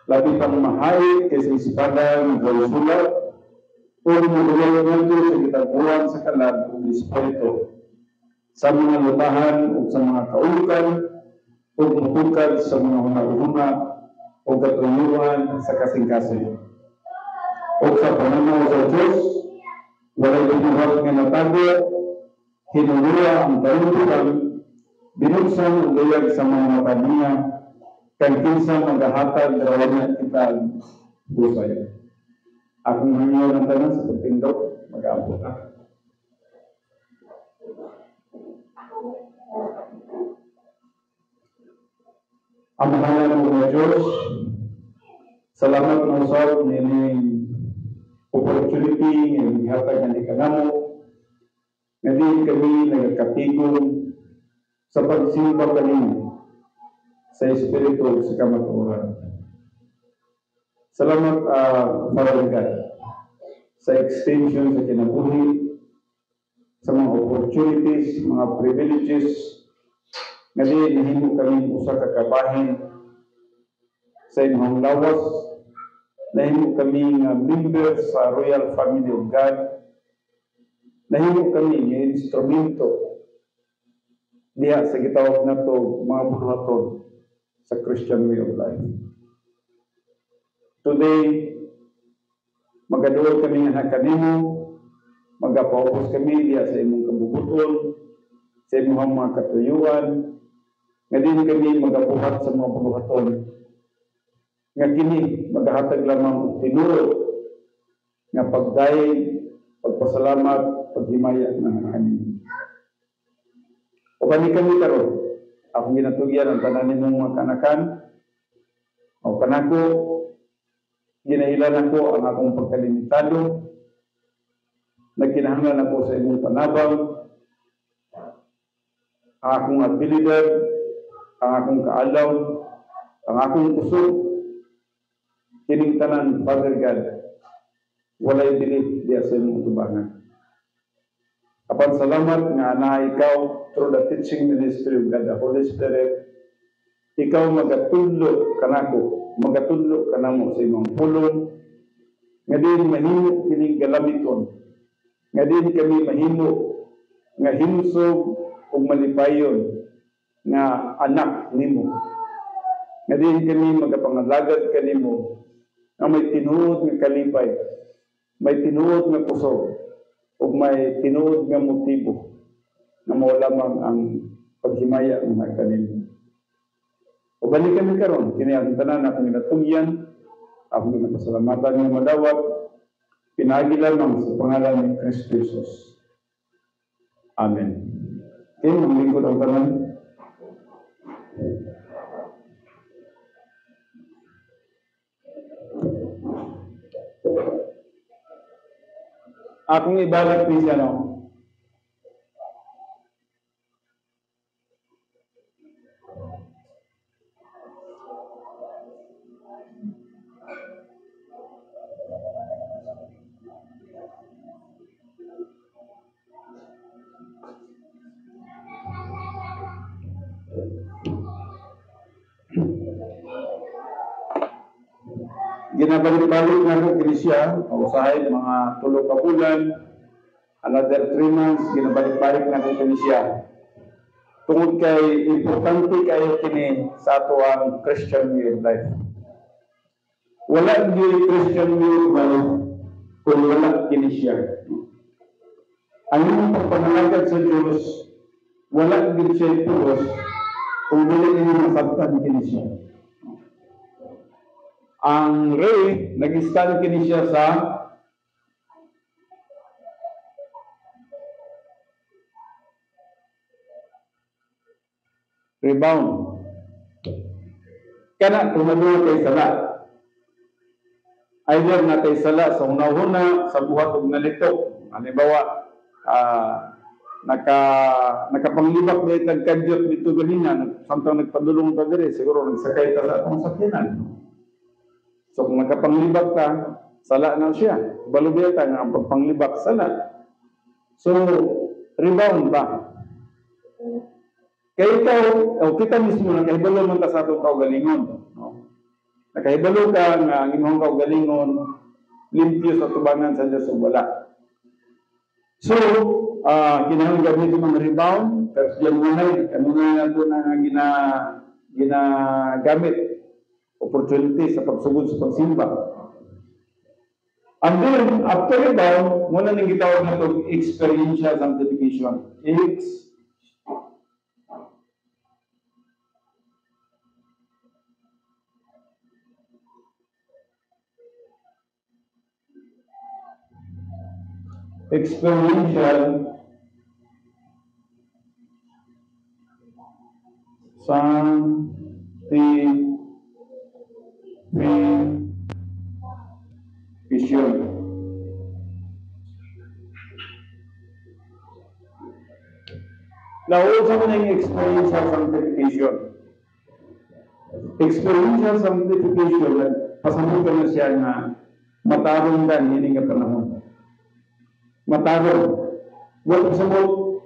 labi pang mahay kaysa espada ng sulat o mudulog nito sa kitabuan sa kalag o espiritu sa mga lutahan o sa mga kaulikan o mutukad sa mga hunahuna o katuyuan sa kasing-kasing o sa pananaw sa Diyos walay binuhat nga natago hinulua ang kalutukan binuksan ang gayag sa mga mata niya kang kinsa maghahatag rawan kita busay. Akong hanyo ng tanan sa pagpindot, mag-aabot na. Ang mahalan mo mga Diyos, salamat ng usap nining opportunity ng ihatag na ikanamo. Ngayon kami nagkakatigong sa pagsimba kanino sa Espiritu sa kamatuoran. Salamat, Father God, sa extension sa kinabuhi, sa mga opportunities, mga privileges, ngayon nahimo kami usa ka kabahin sa inyong lawas, nahimo kami members sa Royal Family of God, nahimo kami nga instrumento diha sa gitawag nato mga buhaton sa Christian way of life. Today, magaduol kami nga kanimo, magapaubos kami diya sa imong kabubuton, sa imong mga katuyuan, nga din kami magabuhat sa mga pabuhaton. Nga kini, magahatag lamang og tinuro, nga pagdayeg, pagpasalamat, paghimaya ng kanimo. O kami karon, akong ginatugyan ang tanan nimong mga kanakan, o kanako, ginailan ako ang akong pagkalimitado, nagkinahanglan ako sa imong panabang, ang akong abilidad, ang akong kaalaw, ang akong kusog, kining tanan, Father God, walay dilit diya sa imong tubangan. Apan salamat nga na ikaw, through the teaching ministry of God, the Holy Spirit, ikaw magatudlo kanako, magatudlo kanamo sa imong pulong, nga din mahimo kining galamiton, nga din kami mahimo nga himsog ug malipayon nga anak nimo, nga din kami magapangalagad kanimo nga may tinuod nga kalipay, may tinuod nga kusog, ug may tinuod nga motibo nga mao lamang ang paghimaya ng mga kanimo. O balik kami karon, kini ang tanan akong ginatugyan, akong ginapasalamatan ng madawat, pinagi lamang sa pangalan ni Kristo Jesus. Amen. Okay, ang lingkod ang tanan. Akong ibalik please, ginabalik-balik na ko kini siya, usahay mga 3 ka bulan, another 3 months, ginabalik-balik na ko kini siya. Tungod kay importante kayo kini sa ato ang Christian way of life. Wala gyud Christian way of life kung wala kini siya. Ang imong pagpanalagad sa Diyos, wala gyud siya pulos kung dili ninyo masabtan kini siya. Ang Ray, nag-stand kini siya sa rebound. Kana tumadula kay sala. Either na kay sala sa hunahuna, sa buhat ug nalito. Halimbawa, nakapanglibak ba itag kadyot dito ganina, samtang nagpadulong ta diri, siguro nagsakay ta sa atong sakyanan. So kung nakapanglibak ka, sala na siya. Balubeta nga ang pagpanglibak, sala. So, rebound ba? Kaya ikaw, kita mismo na kahibalo man ta sa atong kaugalingon. No? Nakahibalo ka nga ang imong kaugalingon limpyo sa tubangan sa Dios ug wala. So, kinahanglan gamit yung mga rebound, tapos yung unay, kanunay na ito na ginagamit opportunity sa pagsugod sa pagsimba. And then, after rebound, muna nang gitawag na ito, experiential sanctification. Experiential sanctification. Now, also mo na yung experiential sanctification. Experiential sanctification, pasamot ka na siya na matarong ka, hindi nga panahon. Matarong. Huwag pasamot,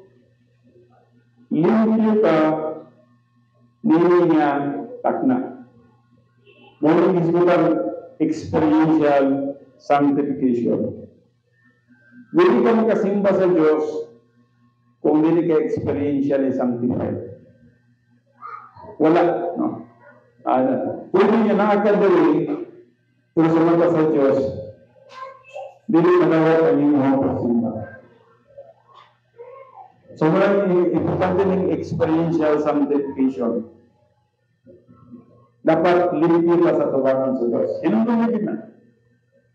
limpyo ka, hindi nga takna. Muna yung experiential sanctification. Hindi ka makasimba sa Diyos kung hindi ka experientially sanctified. Wala. No? Pwede niya nakakadali pero sa mata sa Diyos, hindi manawag ang inyong pagsimba. So, maraming importante ng experiential sanctification. Dapat limpyo ka sa tubangan sa Diyos. Hinunggin na.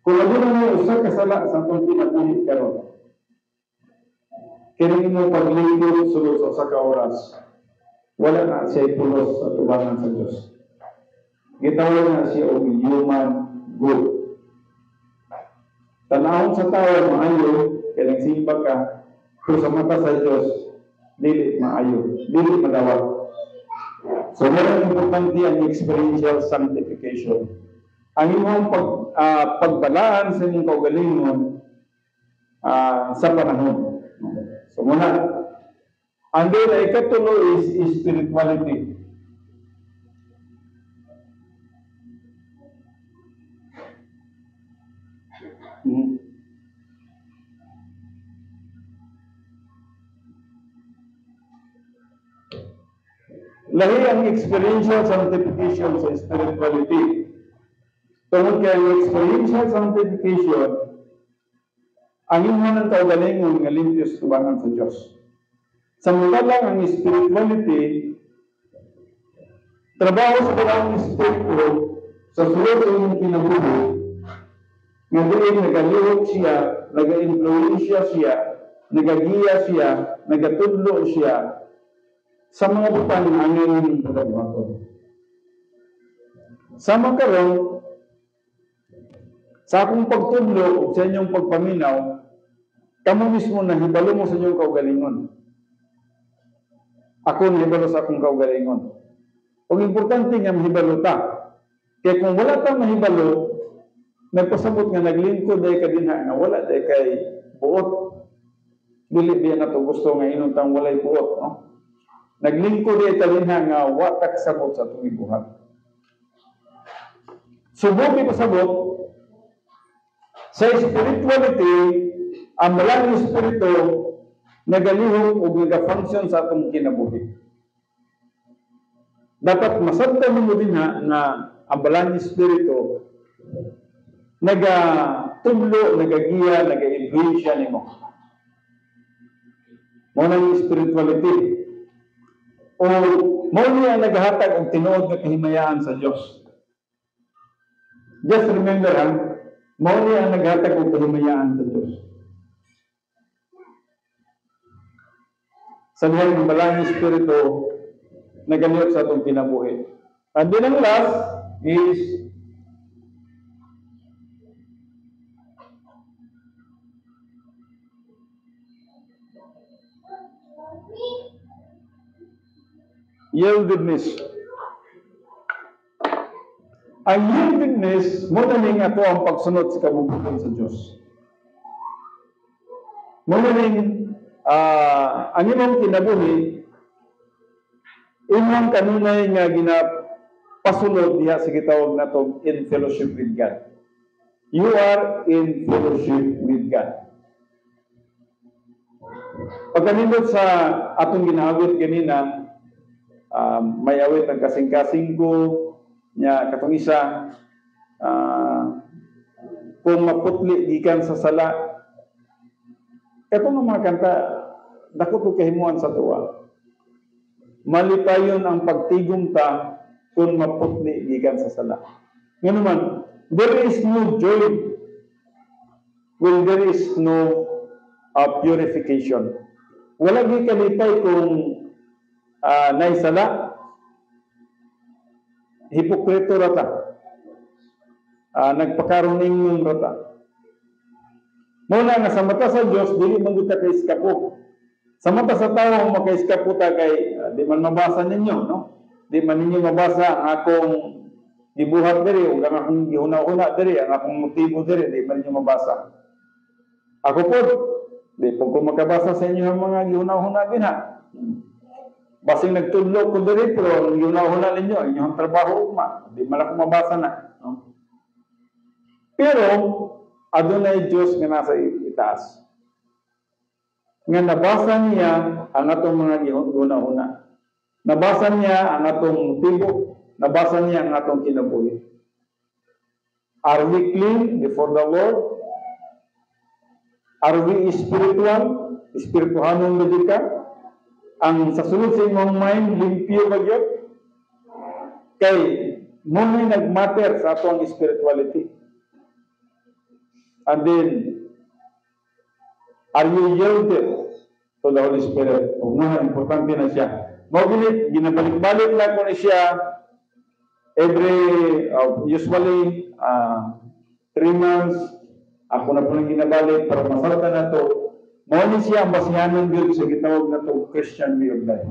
Kung ano na usa kasala sa itong pinapulit ka ron, kailangan mo paglimpyo sulod sa usa ka oras, wala na siya ipulos sa tubangan sa Diyos. Gitawag na siya o human good. Tanahon sa tao, maayo, kailang simba ka, pero sa mata sa Diyos, dili maayo, dili madawat. So, meron importante ang experiential sanctification. Ang imong pagbalaan sa inyong kaugalingon sa panahon. So, muna, ang dila ikatulo is spirituality. Lahi ang experiential sanctification sa spirituality. Tungkol kaya ang experiential sanctification, ang inyong ng kaugalingon nga limpyo sa tubangan sa Diyos. Samantalang ang spirituality, trabaho sa kailangang espiritu sa sulod sa inyong kinabuhi, nga doon nagalihok siya, naga-influensya siya, nagagiya siya, nagatudlo siya, sa mga butang ang ngayon pagkabuhaton. Sama karon sa akong pagtudlo o sa inyong pagpaminaw, kamo mismo nahibalo mo sa inyong kaugalingon. Ako nahibalo sa akong kaugalingon. Ang importante nga mahibalo ta. Kaya kung wala ta mahibalo, nagpasabot nga naglingkod day ka dinha nga wala day kay buot. Dili biya na to gusto nga inuntang walay buot, no? Naglingkod ay talinha nga watak sabot sa itong ibuhat. Subuki pasabot, sa spirituality, ang malang espiritu nagalihok o nag-function sa itong kinabuhi. Dapat masabta mo din na ang malang espiritu nagatublo, nagagiya, naga-influensya ni mo. Muna yung spirituality. O muli ang naghatag ang tinuod na kahimayaan sa Diyos. Just remember, muli ang naghatag ang kahimayaan sa Diyos. Sa niyang malang espiritu, nagalihok sa itong kinabuhi. And then ang last is yieldedness. Ang yieldedness, muna ning ato ang pagsunod sa kabubutan sa Diyos. Muna ning ang imong kinabuhi, imong kanunay nga pasulod diha sa gitawag nato in fellowship with God. You are in fellowship with God. Pagkanindot sa atong ginaawit ganina, may awit ang kasing-kasing ko nya katong isa, kung maputli gikan sa sala. Katong mga kanta, dako to kahimuan sa tuwa. Malipayon ang pagtigom ta kung maputli gikan sa sala. Ngano man, there is no joy when there is no purification. Wala gi kalipay kung naisala, hipokrito rata, nagpakaruning rata. Muna nga sa mata sa Diyos, dili man kita kay iskapo. Sa mata sa tao, makaiskapo ta kay, di man mabasa ninyo, no? Di man ninyo mabasa ang akong gibuhat diri, o ang akong gihuna-una diri, ang akong motibo diri, di man ninyo mabasa. Ako po, di po ko makabasa sa inyo ang mga gihuna-una din ha. Basing nagtudlo ko diri, pero ang gihuna-una ninyo, inyong trabaho, di man ako mabasa na. No? Pero, adunay Diyos nga nasa itaas. Nga nabasa niya ang atong mga gihuna-una. Nabasa niya ang atong motibo. Nabasa niya ang atong kinabuhi. Are we clean before the Lord? Are we spiritual? Spirituhanong logika? Ang sa sulod sa imong mind, limpyo ba yun? Kay, muna nag-matter sa atong spirituality. And then, are you yielded to the Holy Spirit? O nga, importante na siya. Magulit, ginabalik-balik lang ko na siya usually 3 months. Ako na po nang ginabalik para masalta na to. Mawali siya ang basihanan yun sa gitawag na to Christian way of life.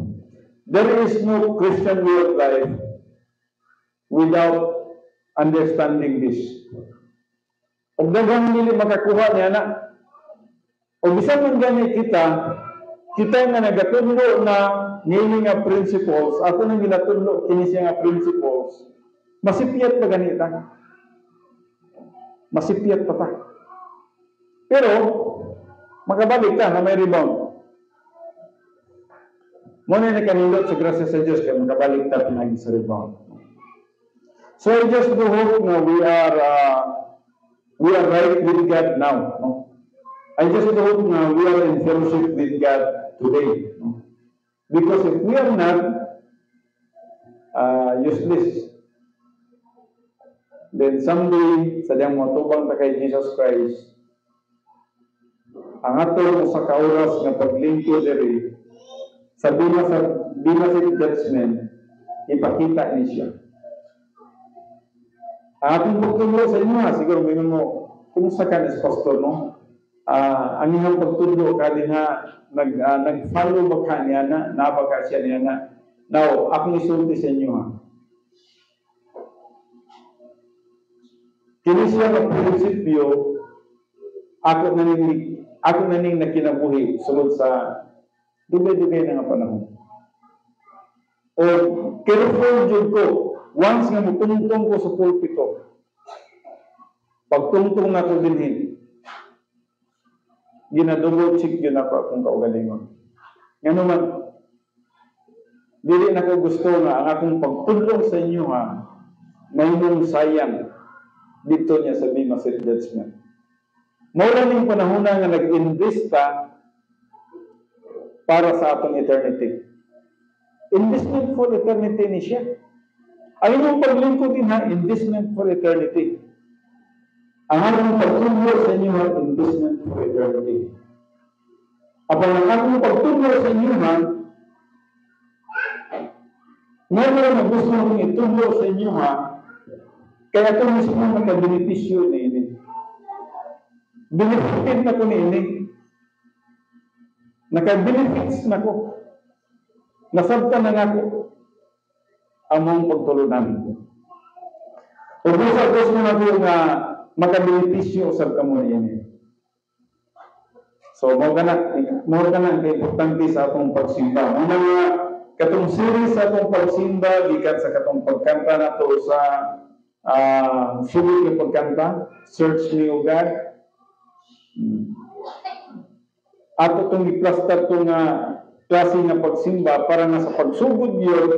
There is no Christian way of life without understanding this. Kung dagang nili makakuha niya na, o bisan man gani kita nga nagatulo na nili nga principles, ako nang ginatulo kini siya nga principles, masipiyat pa ganita. Masipiyat pa ta. Pero, makabalik ka na may rebound. Muna na kanindot sa grasya sa Diyos kaya makabalik ta pinagi sa rebound. So I just do hope na we are right with God now. No? I just hope na we are in fellowship with God today. No? Because if we are not, useless. Then someday, sadyang matubang ta kay Jesus Christ, ang atong sa kauras nga paglingkod diri sa binasit judgment, ipakita ni siya. Ang ating pagtulo sa inyo siguro may mo, kumusta ka ni pastor, no? Ang inyong pagtulo ka din nag-follow ba ka niya na, nabaka siya niya na. Now, akong isulti sa inyo Kini siya ng prinsipyo, ako naning nakinabuhi sulod sa dugay-dugay na nga panahon. O careful jud ko, once nga mutungtong ko sa pulpito, pagtungtong na ko dinhin, ginadouble check yun ako akong kaugalingon. Nga naman, dili na ko gusto nga ang akong pagtulong sa inyo may mong sayang dito niya sa Bemasit Judgment. Mula ning panahon nga nag-invest ta para sa atong eternity. Investment for eternity ni siya. Ang inyong paglingkod din investment for eternity. Ang atong pagtulo sa inyo investment for eternity. Apang ang atong pagtulo sa inyo ngayon na gusto mong itulo sa inyo kaya ito mismo nagka-benepisyo na ini. Benefited na ko na ini. Naka-benefits na ko. Nasabta na nga ko among pagtulunan. O gusto mo na ko nga maka-benepisyo sa kamo na ini. So, mo ka na ang importante sa atong pagsimba. Muna nga, katong series sa atong pagsimba, gikan sa katong pagkanta nato sa sulit ng pagkanta, Search Me, O God. Ato itong i-plaster itong klase nga pagsimba para nga sa pagsugod yun,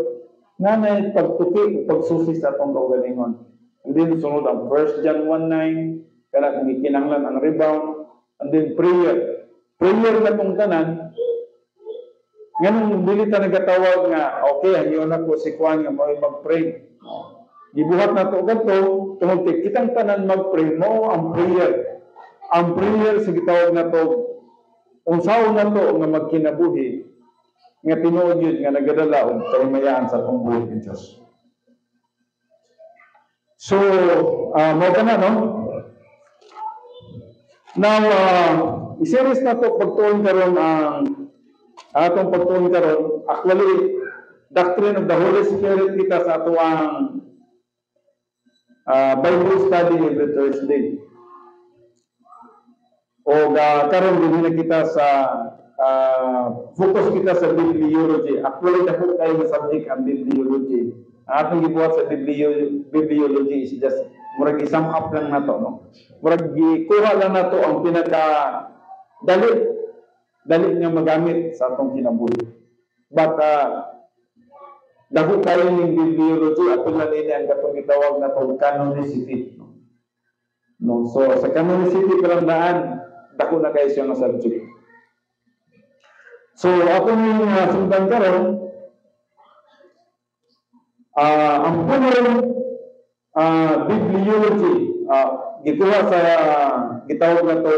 nga na pagtuki, pagsusi sa atong kaugalingon. And then sunod ang 1 John 1:9, kaya kung ikinanglan ang rebound, and then prayer. Prayer na itong tanan, nga nung dili ta nagatawag nga, okay, hanyo na po si Kwan nga mag-pray. Gibuhat na ito ganito, tungkol kitang tanan mag-pray mo ang prayer. Ang prayer sa gitawag na ito, kung saan na ito nga magkinabuhi, nga tinuod yun, nga nagadala o kalimayaan sa itong buhay ng Diyos. So, mga ka na, no? Now, i-series na ito, pagtuon karon ang atong pagtuon karon, actually, Doctrine of the Holy Spirit kita sa ato ang Bible study every Thursday. O karon din na kita sa focus kita sa bibliology. Actually, dako kayo na subject ang bibliology. Ang atong gibuhat sa bibliology is just murag i-sum up lang nato, no? Murag gikuha lang nato ang pinaka dali nga magamit sa atong kinabuhi. But dako kayo ng bibliology at lang ini ang katong gitawag na tong canonicity. No, so sa canonicity perandaan dako na kayo siya nga subject. So atong sundan karon ang punong bibliology gikuha sa gitawag na to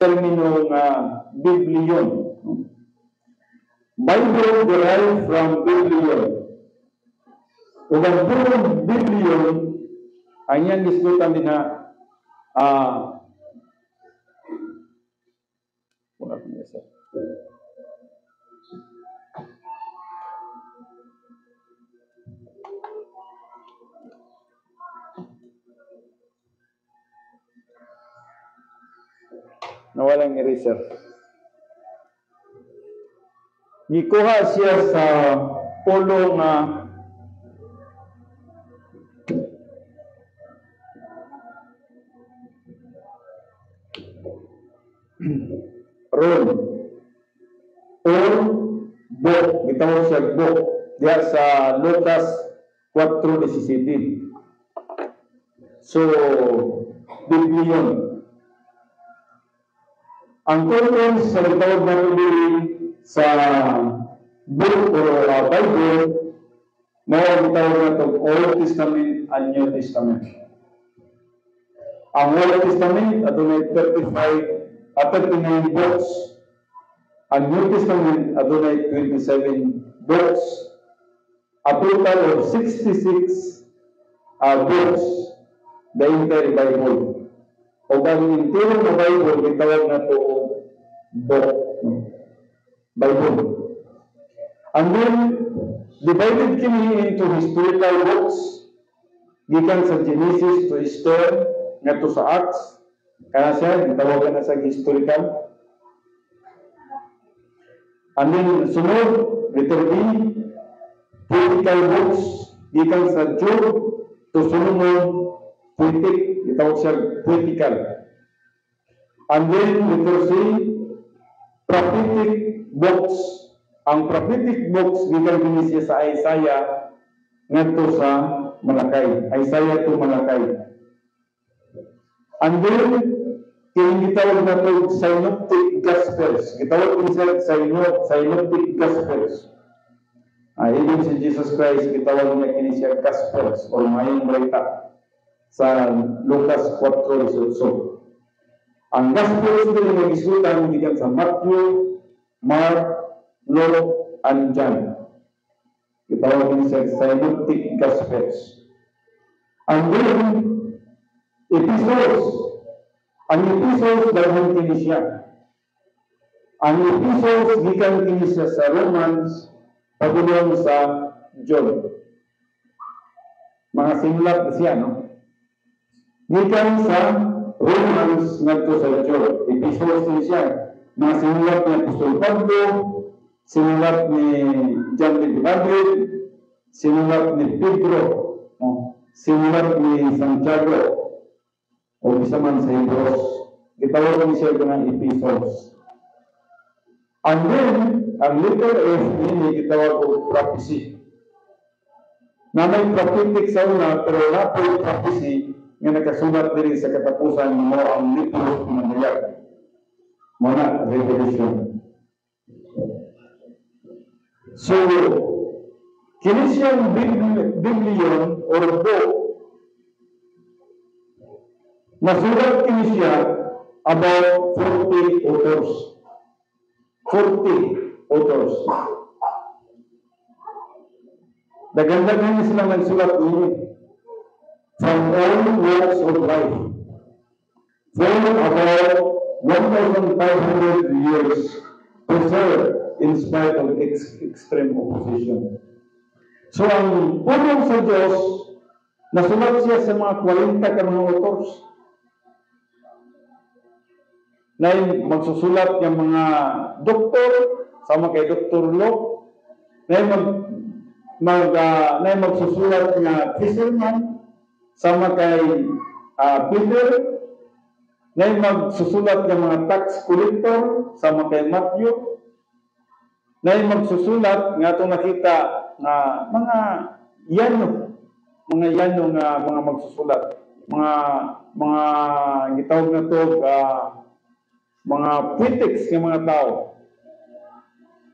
terminong biblion. Bible derived from biblion. Ug ang punong biblion ang iyang gisgutan din na nawalang eraser. Gikuha siya sa pulong Rome or book, gitawag siya book diya sa Lucas 4:17. So biblion. Ang contents sa gitawag na sa book o Bible na gitawag na itong Old Testament and New Testament. Ang Old Testament adunay 39 books. Ang New Testament adunay 27 books. A total of 66 books, the entire Bible. O ang entire na Bible gitawag na ito book. Bible. And then divided kini into historical books, gikan sa Genesis to Esther, ngadto sa Acts, kaya siya gitawagan na sa historical. And then sunod, letter B, political books, gikan sa Job to Solomon, poetic, gitawag siya political. And then letter C, prophetic books. Ang prophetic books gikan kini siya sa Isaiah ngadto sa Malakay. Isaiah to Malakay. And then kini gitawag na to synoptic gospels. Gitawag kini siya synoptic gospels. Ibig si Jesus Christ gitawag niya kini siya gospels o mayong balita sa Lucas 4:18. Ang gospels din nga gisutan gikan sa Matthew, Mark, Luke, and John. Gitawag din sa synoptic gospels. And then epistles. Ang epistles daghang kini siya. Ang epistles gikan kini siya sa Romans padulong sa John. Mga simulat na siya, no? Gikan sa Romans ngadto sa John. Epistles din siya. Mga simulat ni Apostol Pablo, sinulat ni John de David, sinulat ni Pedro, sinulat ni Santiago, o isa man sa Hebrews, gitawag ni siya ng epistles. And then, ang letter F ni gitawag o prophecy. Na may prophetic sa una, pero na po yung prophecy nga nakasulat din sa katapusan mo ang libro ng Mayag. Mga Revelation. So, kini siyang Biblion or book, nasulat kini siya about 40 authors. 40 authors. Dagan-dagan silang nagsulat ini from all walks of life. From about 1,500 years preserved in spite of extreme opposition. So ang pulong sa Diyos, nasulat siya sa mga 40 ka mga authors. Na magsusulat ng mga doktor, sama kay Dr. Locke, na magsusulat ng fisherman, sama kay Peter, na magsusulat ng mga tax collector, sama kay Matthew, na magsusulat nga itong nakita na mga yano nga mga magsusulat, mga gitawag na to, mga critics ng mga tao.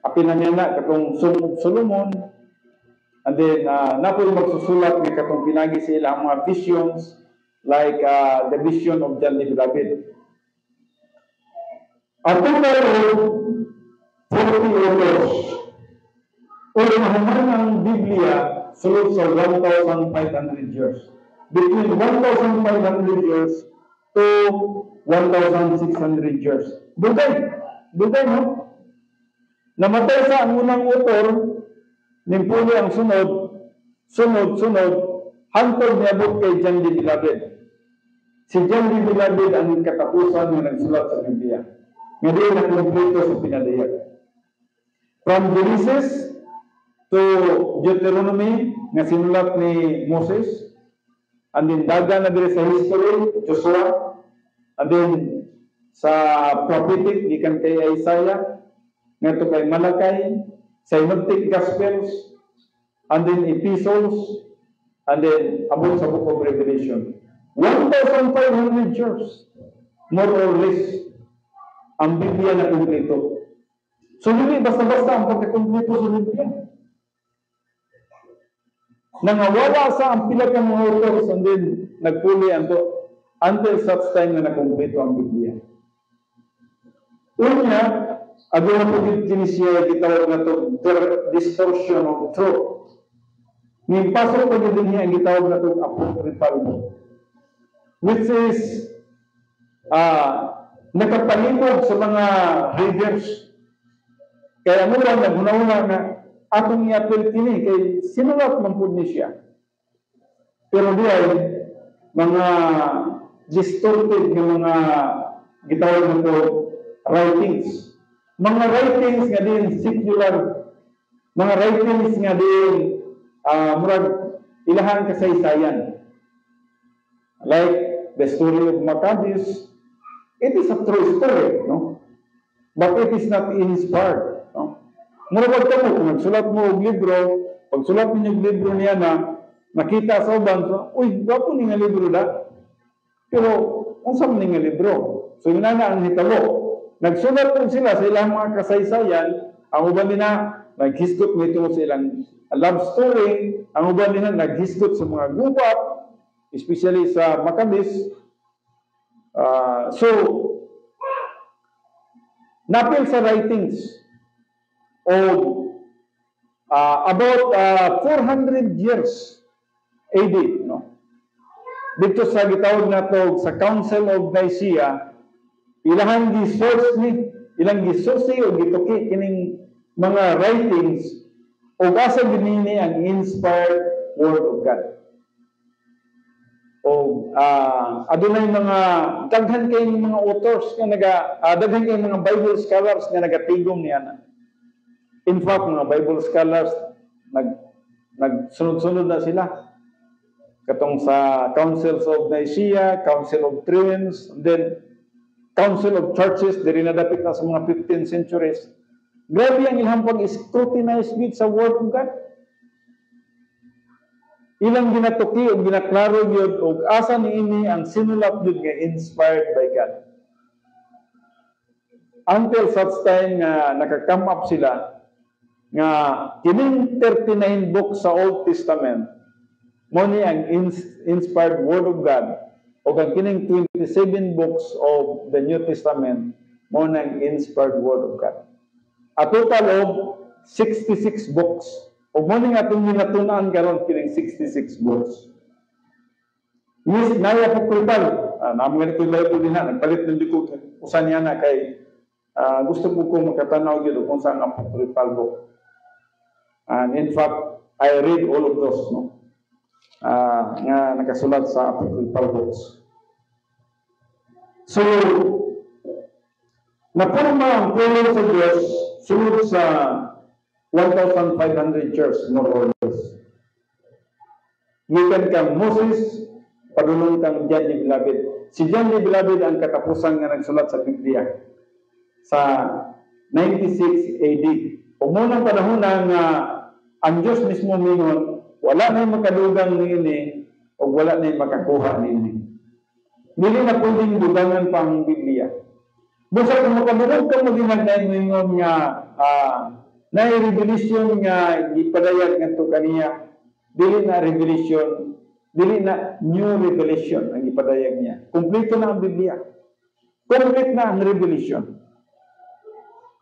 Apinan niya na katong Song of Solomon, and then napoy magsusulat ng katong pinagi sila ang mga visions like the vision of John de David. At total of 40 authors. O mahuman ang Biblia sulod sa 1,500 years. Between 1,500 years to 1,600 years. Dugay, no? Namatay sa ang unang author, nimpuli ang sunod, hantod niabot kay John de David. Si John de David ang katapusan na nagsulat sa Biblia. Ngayon na kompleto sa pinadayag. From Genesis to Deuteronomy, na sinulat ni Moses, and then daga na dire sa history, Joshua, and then sa prophetic, gikan kay Isaiah, ngayon kay Malakay, Synoptic Gospels, and then Epistles, and then abot sa Book of Revelation. 1,500 years, more or less, ang Biblia na kumpleto. So, hindi basta-basta ang pagkakumpleto sa Biblia. Nangawala sa ang pila ka mga authors and then nagpuli until such time na nakumpleto ang Biblia. Unya, agad na pagkit siya gitawag na ito, distortion of truth. Nipasok pagkit din niya ang gitawag na ito, apocryphal book. Which is, nakapalimog sa mga readers. Kaya ano lang, naghuna-una na atong i-apel kini, kay sinulat man po ni siya. Pero di ay, mga distorted ng mga gitawag na ito, writings. Mga writings nga din secular, mga writings nga din murag ilahan kasaysayan. Like the story of Maccabees, it is a true story, no? But it is not inspired, no? Murag ka mo, kung nagsulat mo og libro, pagsulat mo yung libro niya na nakita sa uban, so, uy, gapo ni nga libro da. Pero, unsa man ni nga libro? So, yun na ang hitabo. Nagsulat po sila sa ilang mga kasaysayan, ang uban nila, naghiskot nito sa ilang love story, ang uban nila, naghiskot sa mga gubat, especially sa Maccabees. So, napil sa writings of about 400 years AD, no? Dito sa gitawag na to sa Council of Nicaea, ilang gisource o gituki kining mga writings o asa ginini ang inspired word of God. O adunay mga daghan kay mga authors nga daghan kay mga Bible scholars nga nagatigom niya na. In fact, mga Bible scholars, nagsunod-sunod na sila. Katong sa Councils of Nicaea, Council of Trent, then Council of Churches, diri nadapit na sa mga 15th centuries. Grabe ang ilang pag-scrutinize with sa Word of God. Ilang ginatuki o ginaklaro yun o asa niini ang sinulat yun nga inspired by God. Until such time nga naka-come up sila nga kining 39 books sa Old Testament mo ni ang inspired Word of God o ang kining 27 books of the New Testament mo na ang inspired Word of God. A total of 66 books. O mo ni nga itong ginatunan karon kining 66 books. Yes, naya apocryphal. Naman ito Bible din na. Nagpalit ng diko usan niya na kay gusto ko makatanaw yun kung saan ang apocryphal book. And in fact, I read all of those, no? Nga nakasulat sa apocryphal books. So, napurma ang pulo sa Diyos sunod sa 1,500 years, more or less. Gikan kang Moses, padulong kang John the Beloved. Si John the Beloved ang katapusan nga nagsulat sa Biblia sa 96 AD. O munang panahon nga ang Diyos mismo mingon, wala na yung makadugang nini o wala na yung makakuha nini. Dili na pwedeng dugangan pa ang Biblia. Basta kung makadurog ka mo ginagdahin mingon nga na revelation nga ipadayag nga ito kaniya, dili na revelation, dili na new revelation ang ipadayag niya. Kompleto na ang Biblia. Complete na ang revelation.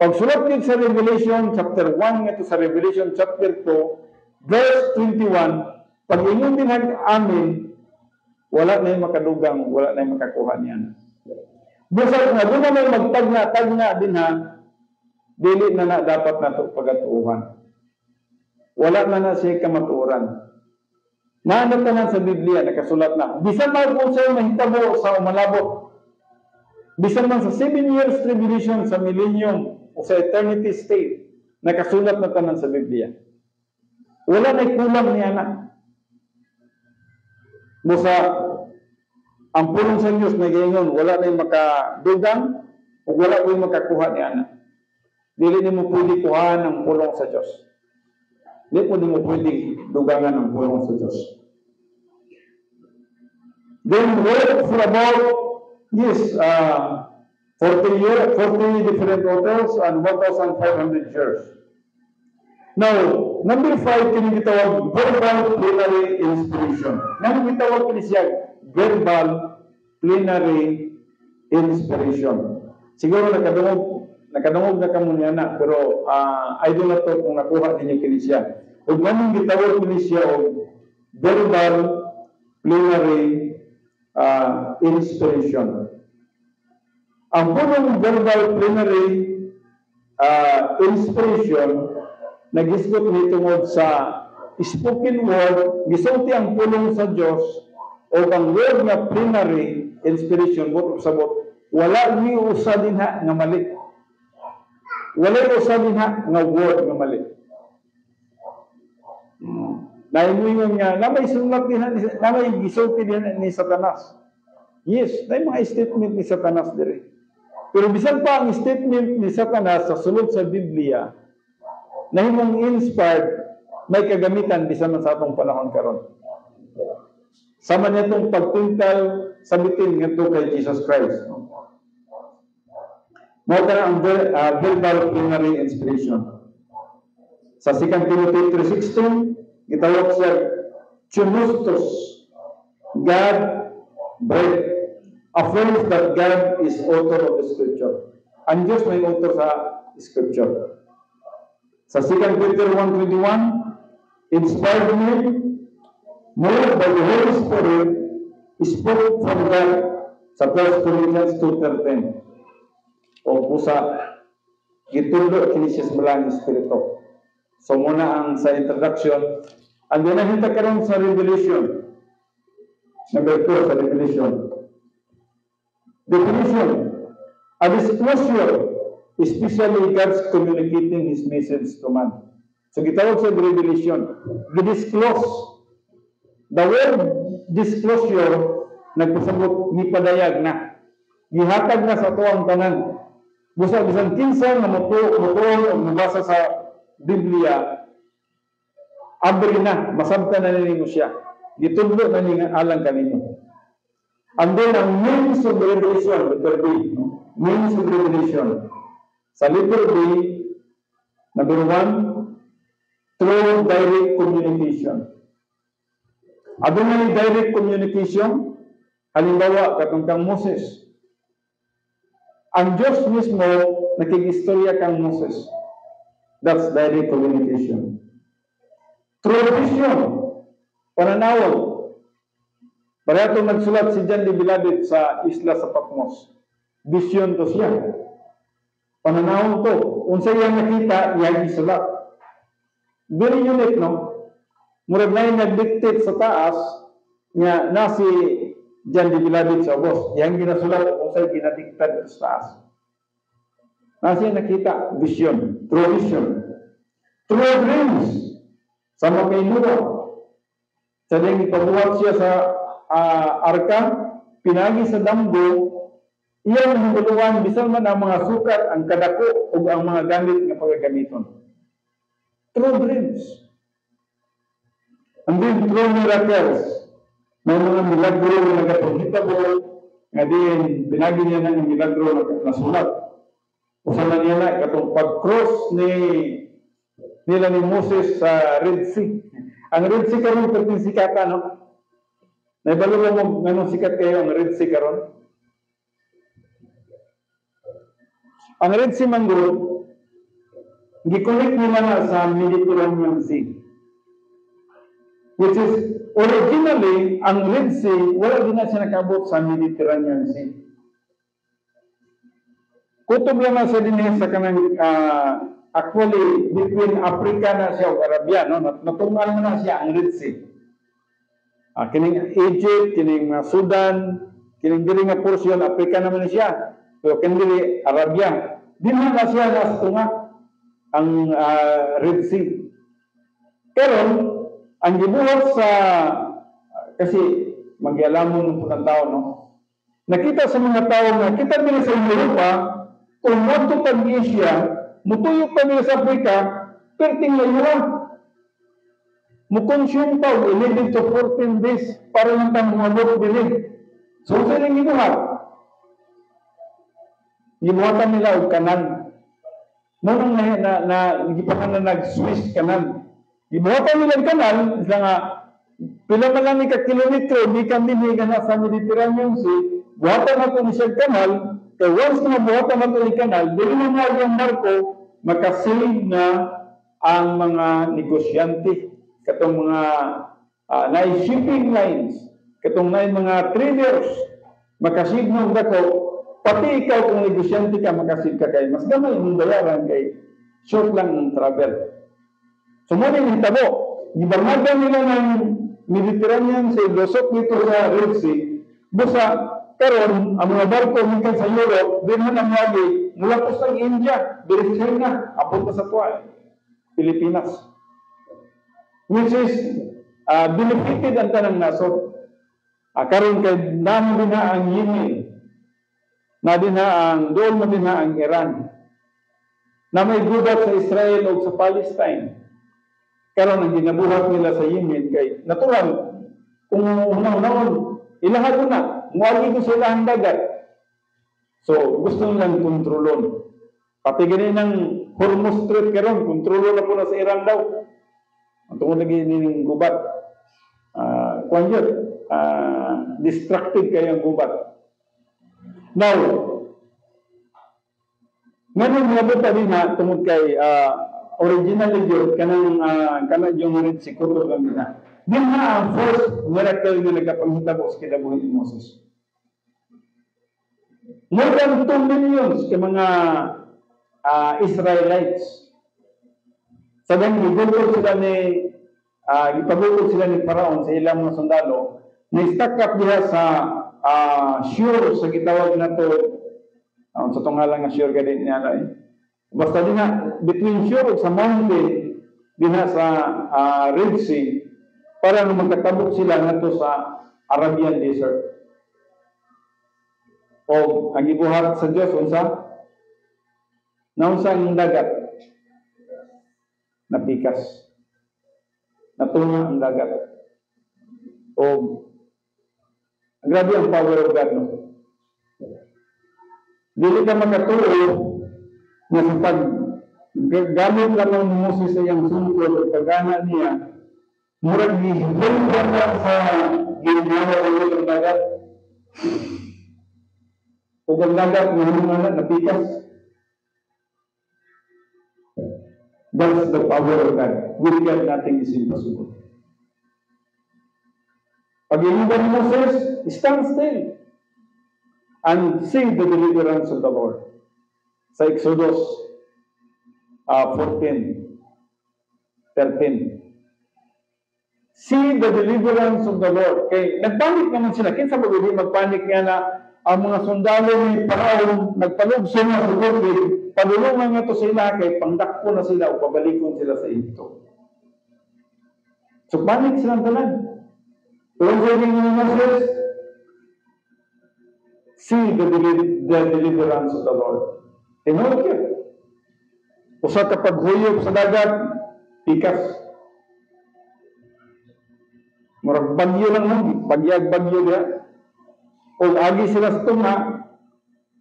Pag sulat din sa Revelation chapter 1 nga sa Revelation chapter 2, verse 21, pag inyong dinag-amin, wala na yung makadugang, wala na yung makakuha niyan. Basta nga, doon naman magtagna din ha, dili na dapat na ito pagatuuhan. Wala na siya kamatuuran. Naanatanan sa Biblia, nakasulat na. Bisan man kung sa'yo mahitabo sa umalabot, bisan man sa 7 years tribulation sa millennium, o sa eternity state, nakasulat na tanan sa Biblia. Wala na'y kulang ni anak. Musa, ang pulong sa Diyos na gayon, wala na'y makadugang, o wala na'y makakuha ni anak. Dili ni mo pwede kuhaan ang pulong sa Diyos. Dili mo pwede dugangan ang pulong sa Diyos. Then, word for about, yes, 40 different authors and 1,500 years. Now, number 5, kini gitawag verbal plenary inspiration. Nang gitawag kini siya verbal plenary inspiration. Siguro nakadungog na kamo niya na, pero I do not know kung nakuha ninyo kini siya. Ug nang gitawag kini siya og verbal plenary inspiration. Ang punong verbal plenary inspiration nagisgot ni tungod sa spoken word, gisulti ang pulong sa Dios o ang word nga plenary inspiration sabot wala ni usa dinha nga mali. Wala usa dinha nga word nga mali. Naingon nga namay sulat dinha, namay gisulti dinha ni Satanas. Yes, may mga statement ni Satanas dire. Pero bisan pa ang statement ni Satanas sa sulod sa Biblia na himong inspired, may kagamitan bisan man sa atong panahon karon. Sama niya itong pagtintal sa bitin nga kay Jesus Christ. Mao ang verbal plenary inspiration. Sa 2 Timothy 3:16, gitawag siya Theopneustos, God breathed, affirms that God is author of the Scripture. Ang Diyos may author sa Scripture. Sa 2 Peter 1:21, inspired me, moved by the Holy Spirit, spoke from God. Sa 1 Corinthians 2:13. O pusa, gitulo kini siya sa malang Espiritu. So muna ang sa introduction, ang dinahita karon sa Revelation. Number 2 sa Revelation. Definition: a disclosure especially God's communicating His message to man. So gitawag sa revelation. Gidisclose. The word disclosure, nagpasabot, gipadayag na. Gihatag na sa tuwang tanan. Bisan kinsa nga mutuo o mabasa sa Biblia, abri na, masabta na ninyo siya. Gitudlo na ninyo alang kanino. And then, ang means of revelation, letter B, means of revelation. Sa letter B, number 1, through direct communication. Adunay direct communication, halimbawa, katong kang Moses. Ang Diyos mismo, nakikistorya kang Moses. That's direct communication. Through vision, pananaw. Pareho nagsulat si John de Biladit sa isla sa Patmos. Vision to siya. Pananaw to. Unsa yang nakita, yang isulat. Very unique, no? Murag na yung nag-dictate sa taas, nga na si John de Biladit sa ubos. Yang ginasulat, unsa yung ginadictate sa taas. Na siya nakita, vision. Through vision. Through dreams. Sa mga inuwa. Sa ding pagbuhat siya sa arka, pinagi sa damgo, iyan ang hinguluan, bisan man ang mga sukat, ang kadako, o ang mga gamit na pagagamiton. True dreams. And then, true miracles. May mga milagro na nagapagitabo, nga din, pinagi niya na yung milagro na nasulat. Usan na niya na, katong pag-cross nila ni Moses sa Red Sea. Ang Red Sea karon perting sikata, no? Naibalo mo ganun sikat kayo ang Red Sea karon? Ang Red Sea manggod, gi-connect nila na sa Mediterranean Sea. Which is, originally, ang Red Sea, wala din na siya nakabot sa Mediterranean Sea. Kutob lang na siya din sa kanang, actually, between Africa na siya o Arabia, no? Natungal na siya ang Red Sea. Kining Egypt, kining Sudan, kining diri nga portion, Africa naman siya. So, kining Arabia. Di na siya natunga ang Red Sea. Pero, ang gibuhat sa, kasi mag-ialamon ng tao, no? Nakita sa mga tao, nakita nila sa Europa, kung matutag Asia, mutuyok pa nila sa Africa, perting layuan. Mukonsume pa 11 to 14 days para lang tang mga loob bilid. So, saan yung gibuhat? Gibuhatan nila og kanan. Nung gipakan na nag-Swiss kanan. Gibuhatan nila ang kanan, isla nga, pila man lang ni ka-kilometro, di kami na sa Mediterranean Sea, buhatan na ito ni siya kanal, kaya once na buhatan na ito ni kanal, dili na nga yung barko, makasave na ang mga negosyante, katong mga shipping lines, katong mga traders, makasave na dako, pati ikaw kung negosyante ka, makasave ka kay, mas gamay yung bayaran kay, short lang ang travel. So, muna yung hitabo, gibangagan nila ng Mediterranean Sea, lusot dito sa Red Sea, busa, karon ang mga barko minsan sa Europe, din na nangyari, mula po sa India, dari China, apunta sa Pilipinas. Which is, benefited ang tanang nasod. Karon kay naman din na ang Yemen, na din na ang, doon mo din na ang Iran, na may gubat sa Israel o sa Palestine. Karon ang ginabuhat nila sa Yemen kay natural kung unang-unang ilahat ko na muagi ko sila ang dagat. So gusto nilang kontrolon. Pati ganin ng Hormuz Strait karon kontrolon na po na sa Iran daw. Ang tungod lagi ning gubat. Kuan yun, destructive kayo ang gubat. Now, ngayon nabuta din na tungod kay originally yun, kanang yung rin si Kuto lang na. Din na ang first miracle na nagkapanghitabo sa kinabuhi ni Moses. More than 2 millions ka mga Israelites. Sa ganyan, ipagulog sila ni Paraon sa ilang mga sundalo, na-stack up diha sa Shur, sa gitawag na to, sa tungalang nga Shur, ganit niya Basta din nga, between Shur sa mountain, diha sa Red Sea, para magkatabok sila ngadto sa Arabian Desert. O ang gibuhat sa Dios unsa? Naunsa ang dagat? Napikas. Natuna ang dagat. O grabe ang power of God, no? Dili ka makatuo na sa paggamit lang ng Moses sa iyang sungkol at pagana niya, murag gihibon ka na sa ginawa ng dagat. O ang dagat na napikas. That's the power of God. With God, nothing is impossible. Pag iniwan ni Moses, stand still and see the deliverance of the Lord. Sa Exodus 14:13. See the deliverance of the Lord. Okay, nagpanik naman sila. Kinsa ba hindi magpanik nga na ang mga sundalo ni Paraon nagpalugso na sa tubig, padulungan nga ito sila kay pangdakpo na sila o pabalikon sila sa Egypto. So panik silang tanan. Pero sabi ni Moses, see the deliverance of the Lord. Tinawag yun. Usa ka paghuyop sa dagat, pikas. Murag bagyo lang mo, bagyag-bagyo niya. O agi sila sa tunga,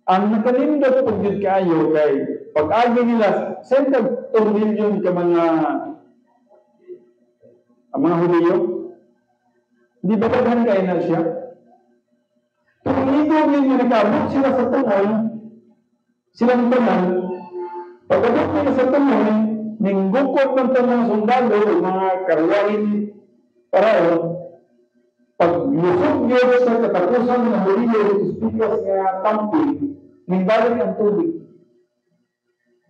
ang nakalindot pag yun kayo kay pag-agi nila, sentag 2 million ka mga Huliyo, di ba daghan kayo na siya? Kung ligo ninyo nakabot sila sa tungoy, silang tanan, pag-abot nila sa tungoy, ninggukot ng tanang sundalo, mga karwain, Paraon, pag lusog yun sa katapusan ng Huliyo, ispikas nga tampi, ningbalik ang tubig.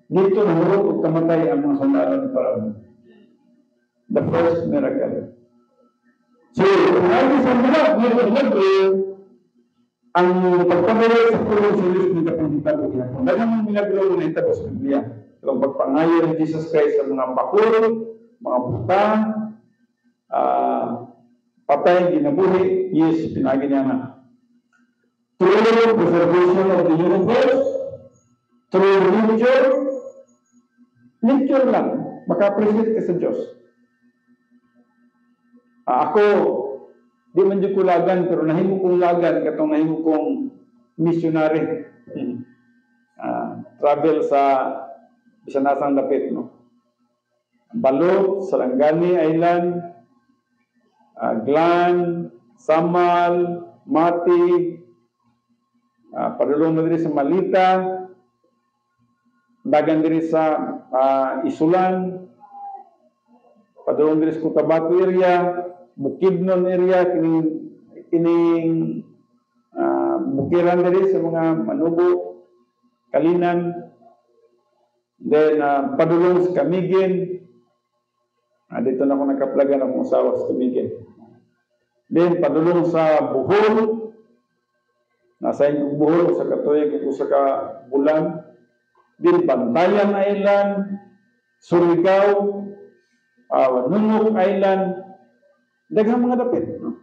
Dito nahurot o kamatay ang mga sundalo ng Paraon. The first miracle. So, kung ay isang ang pagpamilay sa pulong sulis ng kapanghitan ko kaya. Kung dagang milagro na ito sa Biblia, ang pagpangayo ng Jesus Christ sa mga bakul, mga buta, patay, ginabuhi, yes, pinagi niya na. Through the preservation of the universe, through nature lang, maka-appreciate ka sa Diyos. Ako, di man dyan ko lagan, pero nahimo kong lagan, katong nahimo kong missionary. Travel sa Bisanasang Dapit, no? Balot, Sarangani Island, Glan, Samal, Mati, padulong na diri sa Malita, dagan diri sa Isulan, padulong diri sa Cotabato area, Bukidnon area, kining bukiran diri sa mga Manubo, Kalinan, then padulong sa Camiguin, dito na ako nakaplagan akong asawa sa Camiguin. Then padulong sa Bohol, nasa yung Bohol, sa Katoy, kung sa Bulan, then Bantayan Island, Surigao, Nunuk Island, daghang mga dapit, no?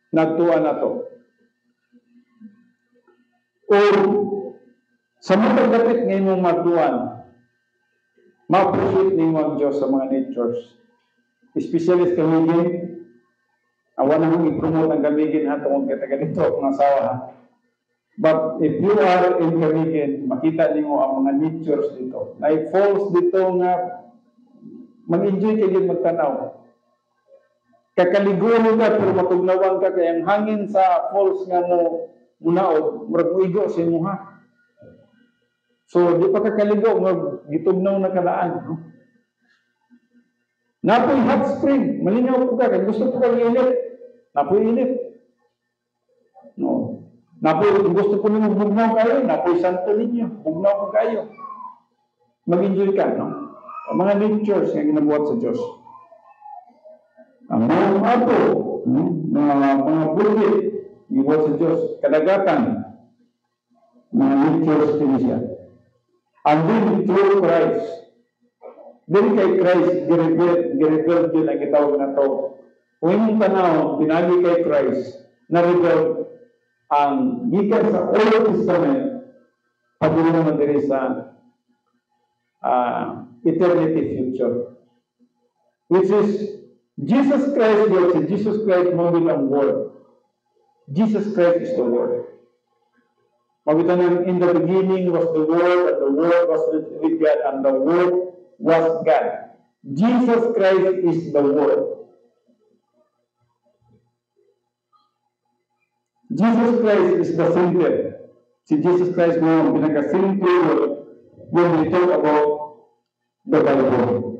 Nagtuan na to. O sa mga dapit ngayon mong magtuan, ma-appreciate ninyo ang Diyos sa mga natures. Especially sa Camiguin, awan na mong i-promote ang Camiguin ha, tungkol kita ganito ang asawa ha. But if you are in Camiguin, makita ninyo ang mga natures dito. May falls dito nga mag-enjoy kayo magtanaw. Kakaligoon ka pero matugnawan ka kaya ang hangin sa falls nga mo munaod, murag uigo sa inyo ha. So di pa kakaligo, gitugnaw na kalaan. No? Napoy hot spring, malinaw po ka, gusto po ka init, napoy init. No. Napoy, gusto po nyo bugnaw kayo, napoy Santo Niño, bugnaw po kayo. Mag-enjoy ka, no? Ang mga natures na ginabuhat sa Diyos. Ang mga apo, mga bukit, ginabuhat sa Diyos. Kadagatan, mga natures din siya. And then through Christ. Then kay Christ, gireveal yun ang gitawag na to. Kung yung tanaw, pinagi kay Christ, na-reveal ang gikan sa Old Testament, pagdili naman diri sa eternity future. Which is, Jesus Christ, Jesus Christ mo bilang Word. Jesus Christ is the Word. Mabitan in the beginning was the Word, and the Word was with God, and the Word was God. Jesus Christ is the Word. Jesus Christ is the center. Si Jesus Christ mo ang pinaka-simple word when we talk about the Bible.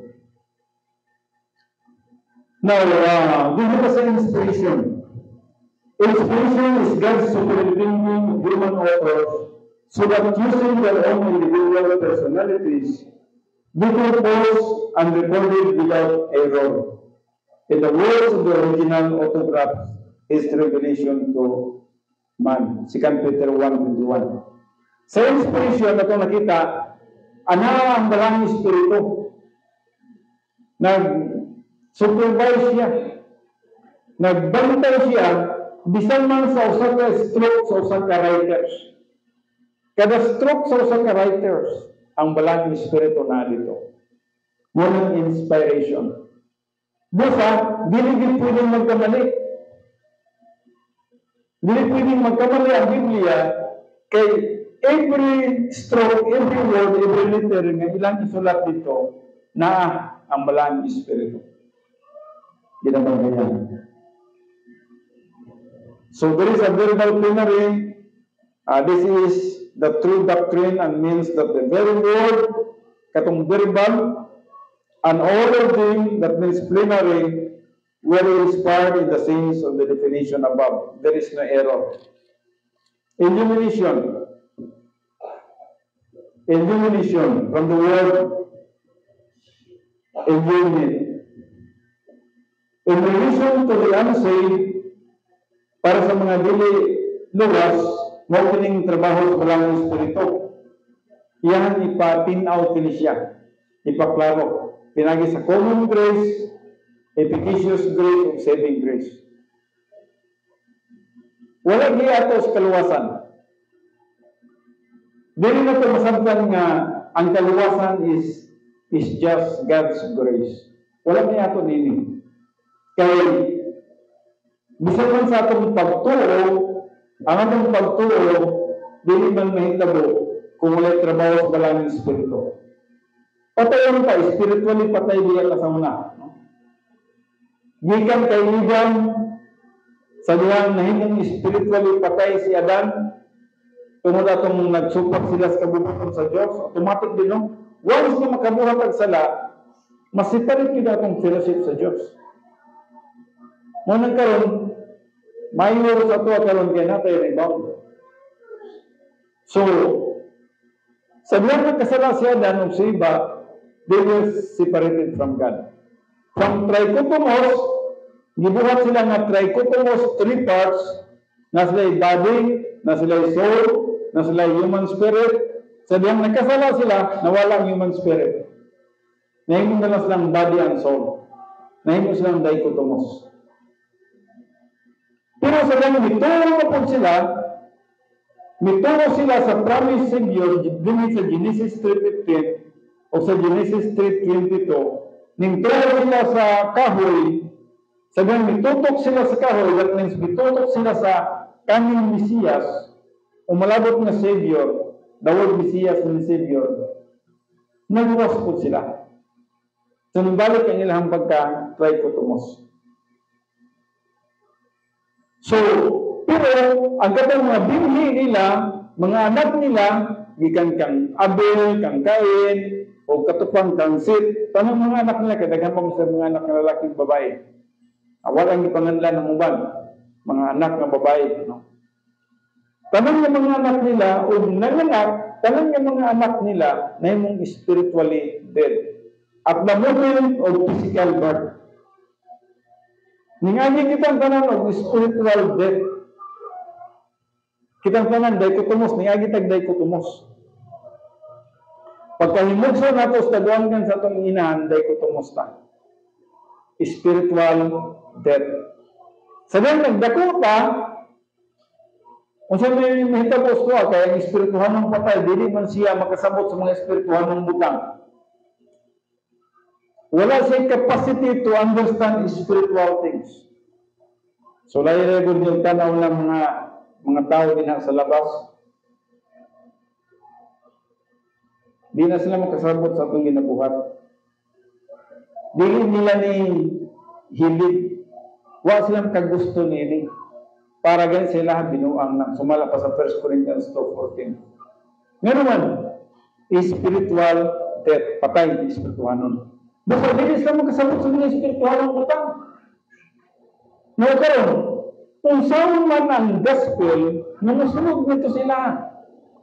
Now, dito pa sa inspiration. Inspiration is God's superintending human authors so that using their own individual personalities, they compose and recorded without error. In the words of the original autograph, is revelation to man. 2 Peter 1:21. Sa inspiration na ito nakita, ang dalang espiritu. Nag-supervise siya. Nagbantay siya, bisan man sa usa ka stroke sa usa ka writers. Kada stroke sa usa ka writers, ang balang espiritu na dito. Munang inspiration. Busa, dili pwedeng magkamali. Dili pwedeng magkamali ang Biblia kay every stroke, every word, every letter nga ilang isulat dito na ang balang espiritu. Ginabagayan. So there is a verbal plenary. This is the true doctrine and means that the very word, katong verbal, and all of them that means plenary, were inspired in the sense of the definition above. There is no error. Illumination. Illumination from the word illuminate. Illumination to the unsaved, para sa mga dili luwas, mo kining trabaho sa balang espiritu. Iyan ipatinaw kini siya. Ipaklaro. Pinagi sa common grace, efficacious grace, o saving grace. Wala giya ato sa kaluwasan. Dili na ito masabtan nga ang kaluwasan is just God's grace. Wala niya ato nini. Kaya bisan man sa atong pagtuo, ang atong pagtuo, dili man mahitabo kung wala'y trabaho sa balang espiritu. Patayon pa, spiritually patay diya ka sa una. Gikan kay Adan, sa duwang nahimong spiritually patay si Adan, tungod atong nagsupak sila sa kabubuton sa Diyos, automatic din, no? Once na makabuhat ang sala, masipalit yun atong fellowship sa Diyos. Munang karon, mayor sa ito karon kaya natin rebound. So, sa duwang nagkasala si Adan o si Eva, they were separated from God. From trichotomos, gibuhat sila nga trichotomos, 3 parts, na sila'y body, na sila'y soul, na sila'y human spirit. Sa diyang nagkasala sila, nawala ang human spirit. Nahimong na silang body and soul. Nahimong silang dichotomos. Pero sa diyang mituro sila sa promise Savior, din sa Genesis 3:15, o sa Genesis 3:22, ningturo sila sa kahoy, sabihin, mitutok sila sa kahoy, that means mitutok sila sa kaming Mesiyas, o malabot na Savior, the word Mesiyas and Savior, nagwas po sila. So, nabalik ang ilang pagka-trichotomos. So, pero, ang katang mga binhi nila, mga anak nila, gikan kang Abel, kang Cain, o katupang kang Seth, tanong mga anak nila, kadaghan pa sa mga anak na lalaking babae. Awal ang ipanganlan ng uban, mga anak na babae. No? Tanong ng mga anak nila, o nanganak, tanong ng mga anak nila, na yung spiritually dead. At the moment of physical birth. Ningani kitang tanan of spiritual death. Kitang tanan, dichotomos, ningagi tag dichotomos. Pagkahimugso nato sa taguan kan sa atong inahan, day ko tumusta. Spiritual death. Sa nagdako pa, kung saan may mahitapos ko, kaya ang espirituhan ng patay, dili man siya makasabot sa mga espirituhan ng butang. Wala siya capacity to understand spiritual things. So, layo-layo yung tanaw ng mga tao din sa labas. Di na sila makasabot sa itong ginabuhat. Dili nila ni hilig. Wa sila kagusto nili. Para ganyan sila binuang na sumala pa sa 1 Corinthians 2:14. Ngayon naman, spiritual death, patay, spiritual nun. Basta dili sila makasabot sa mga spiritual ng utang. Ngayon, kung saan man ang gospel, namusunod nito sila.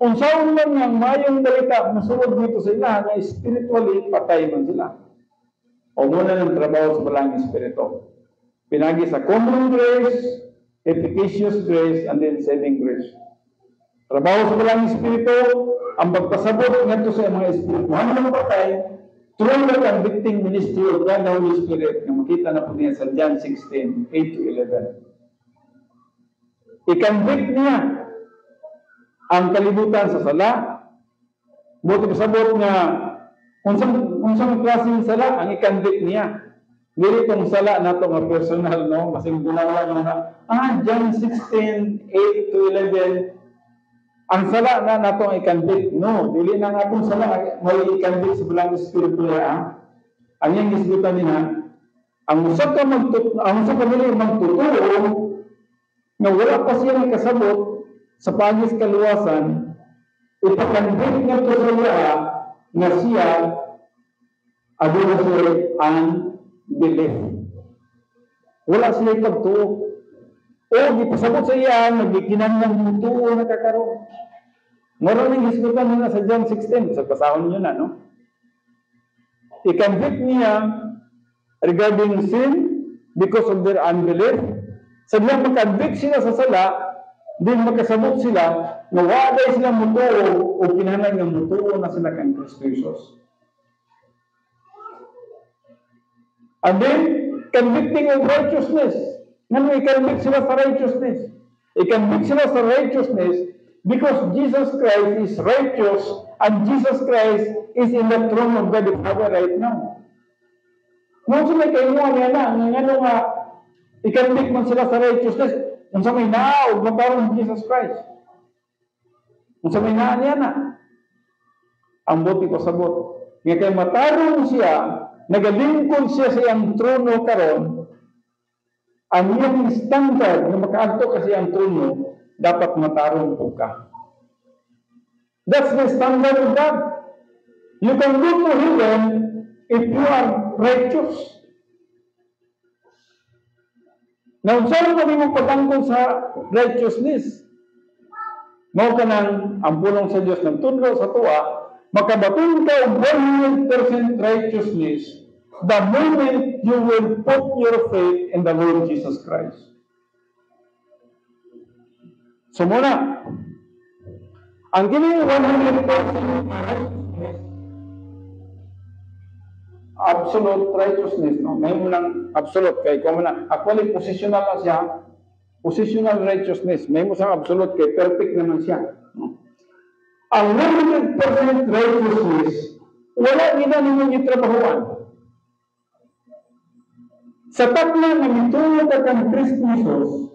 Kung saan man ang mayong balita, masunod nito sila, na spiritually patay man sila. O muna ng trabaho sa balang espiritu. Pinagi sa common grace, efficacious grace, and then saving grace. Trabaho sa balang espiritu, ang pagpasabot nito sa mga espiritu. Hanggang patay, through the convicting ministry of God the Holy Spirit, na makita na po niya sa John 16:8-11. I-convict niya ang kalibutan sa sala. Buti pasabot nga kung saan klaseng sala ang i-convict niya. Dili itong sala na ito nga personal, no? Kasi gunawa nga John 16:8-11 ang sala na nato ang i-convict. No, dili na nga itong sala may i-convict sa balang espiritu niya. Ang iyang isgutan niya, ang usap ka nila magtuturo na wala pa siya nakasabot sa pagis kaluwasan, ipakandig nga ito sa iya na siya aduna siya unbelief. Wala siya ipagtuo. O, ipasabot sa iya, nagkikinang mutuo na kakaroon. Maraming hisgutan nila sa John 16, sa pasahon nyo na, no? I-convict niya regarding sin because of their unbelief. Sa dilang mag-convict sila sa sala, din magkasabot sila na waday sila mutuo o kinahanglan ng mutuo na sila kang Kristo Jesus. And then, convicting of righteousness. Ngayon, i-convict sila sa righteousness. I-convict sila sa righteousness because Jesus Christ is righteous and Jesus Christ is in the throne of God the Father right now. Ngayon sila kainuan niya na, ngayon nga, i-convict man sila sa righteousness, kung sa may naog, magkaroon ng Jesus Christ. Kung sa may naan niya na, ang buti ko sabot. Nga kay matarong siya, nagalingkod siya sa iyang trono karon, ang iyang standard na makaadto kasi ang trono, dapat matarong po ka. That's the standard of God. You can go to heaven if you are righteous. Now, saan kami mo pagtangkol sa righteousness? Mao ka nang ang pulong sa Diyos ng tunro sa tuwa, makabatun ka of 100% righteousness the moment you will put your faith in the Lord Jesus Christ. So muna, ang kini 100% absolute righteousness, no? May mo lang absolute kay ko na actually positional na siya, positional righteousness. May mo sang absolute kay perfect naman siya, no? Ang 100% righteousness wala gina nimong gitrabahuan. Sa tatla na mitulo ka kang Kristo Jesus,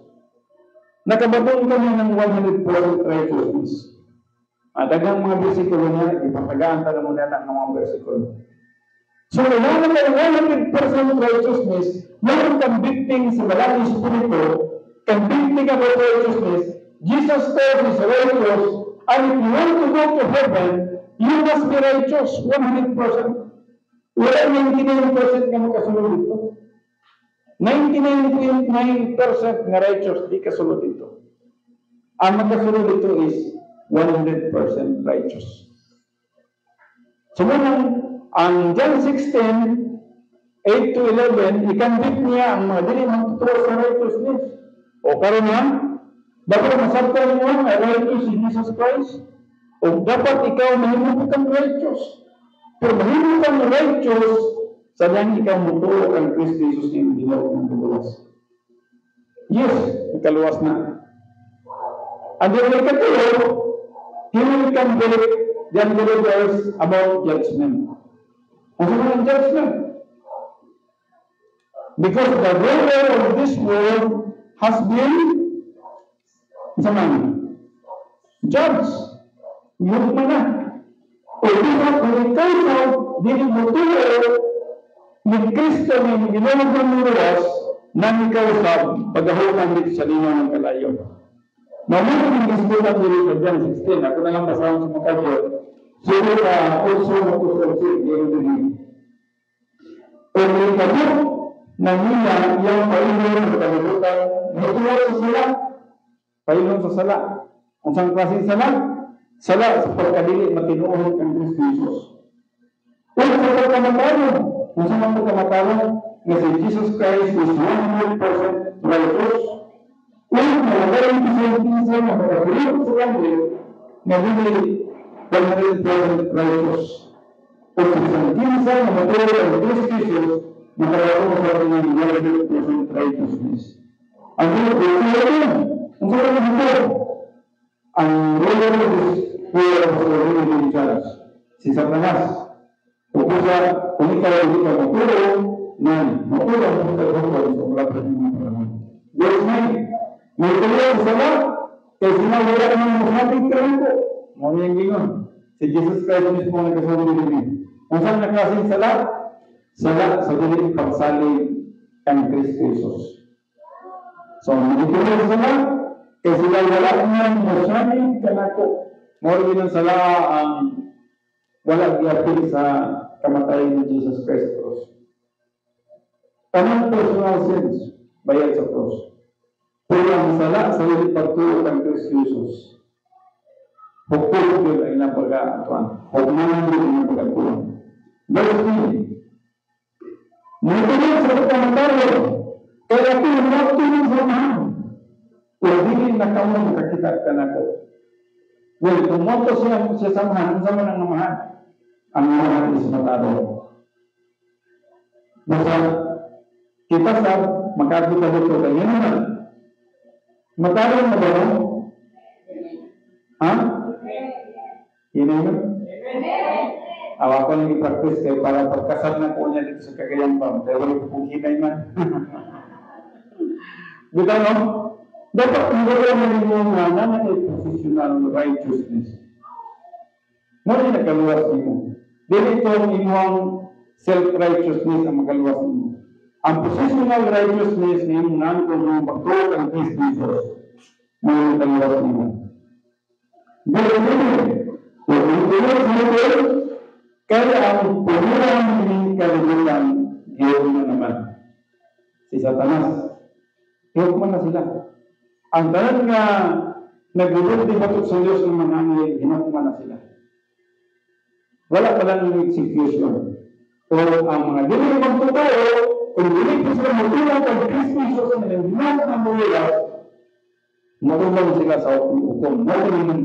nakabaton ka na ng 100% righteousness. At daghang mga bersikulo niya, ipatagaan ta na muna ng mga bersikulo. So, wala na kayo 100% righteousness, mayroon convicting sa balang espiritu, convicting about righteousness, Jesus Christ is righteous, and if you want to go to heaven, you must be righteous 100%. Wala 99% na makasunod dito. 99.9% na righteous, di kasunod dito. Ang makasunod dito is 100% righteous. So, ang John 16:8-11, i-convict niya ang mga dili magtuturo sa righteousness. O karon niya, dapat masabtan mo ang righteous si Jesus Christ. O dapat ikaw mahimong kang righteous. Pero mahimong kang righteous, sadyang ikaw mutuo kang Kristo Jesus na ginawa ng kaluwas. Yes, kaluwas na. And then we can he will come back the unbelievers about judgment. Ano ang judgment? Because the ruler of this world has been judged. Yun man na. O kung ikaw dili mo tulo ni Kristo ni ginawag ng luwas nang ikaw sa paghahukan dito sa linaw ng kalayo. Mamuno ng disputan dito sa John 16. Ako na lang basahan sa mga kayo. Sino ka also matusasig yung dili. O may kabuk na nila yung pailon sa kalibutan natuwa sa sala. Pailon sa sala. Ang sang klaseng sala? Sala sa pagkadili matinuon ng Kristo Jesus. Kung sa pagkamataron, kung sa mga pagkamataron na si Jesus Christ is 100% righteous, kung malagay sa mga pagkabilib sa langit, na hindi 100% righteous. O sa isang kinsa na matulog ang Kristo Jesus, makalaong sa ating 100% righteousness. Ang dito, ang sa mga ang ruler of this world was already in charge. Si Satanas. Kung ikaw hindi ka matulong, matulong ang pagkakuhan sa mga pagkakuhan. Verse 9. May tulong sa lahat, kaya sinawala ng masating karito. Mga gingon. Si Jesus Christ mismo ang nagkasabi din. Kung saan nakasing sala? Sala sa dilim pagsalig ang Kristo Jesus. So, magitulong sa lahat, kaya sila wala ng masyading kanako. Moro din ang sala ang wala giapil sa kamatayan ni Jesus Christ cross. Tanang personal sins, bayad sa cross. Pero ang sala sa ulit pagtuo ng Kristo Jesus. Hukul yun ay napag-aatuan. Hukmanan yun ay napag-aatuan. Verse 3. Nagtulog sa kamatayan, kaya ito yung natulog sa mahal. Kung hindi na kamo nakakita ka na ko. Well, kung moto siya samahan, ang sama ng mahal. Ang mahal is matalo. Basta, kita sa magkakita dito, kanya naman. Matalo na ba no? Ha? Yun yun? Awa ko nang i-practice kayo para pagkasal na po niya dito sa Cagayan pa. Kaya wala kong hinay man. Dito no? Dapat hindi naman yung naman ay positional righteousness. Muna nagkaluwas mo. Dili ito inyong self-righteousness ang magaluwas mo. Ang positional righteousness na yung nangkong yung pagtuwa ng Kristo Jesus. Muna nagkaluwas mo. Dili kung ituloy mo kaya ang pumurang ng kalibutan, gawin na naman. Si Satanas. Hiyok mo na sila. Ang tanan nga nagbubunti batok sa Diyos ng mananay, hinakman na sila. Wala pa lang yung execution. O ang mga dili magtutao, kung dili ko sila matulong kay Kristo Jesus na hinakman ng buhay, matulong sila sa hukom. Matulong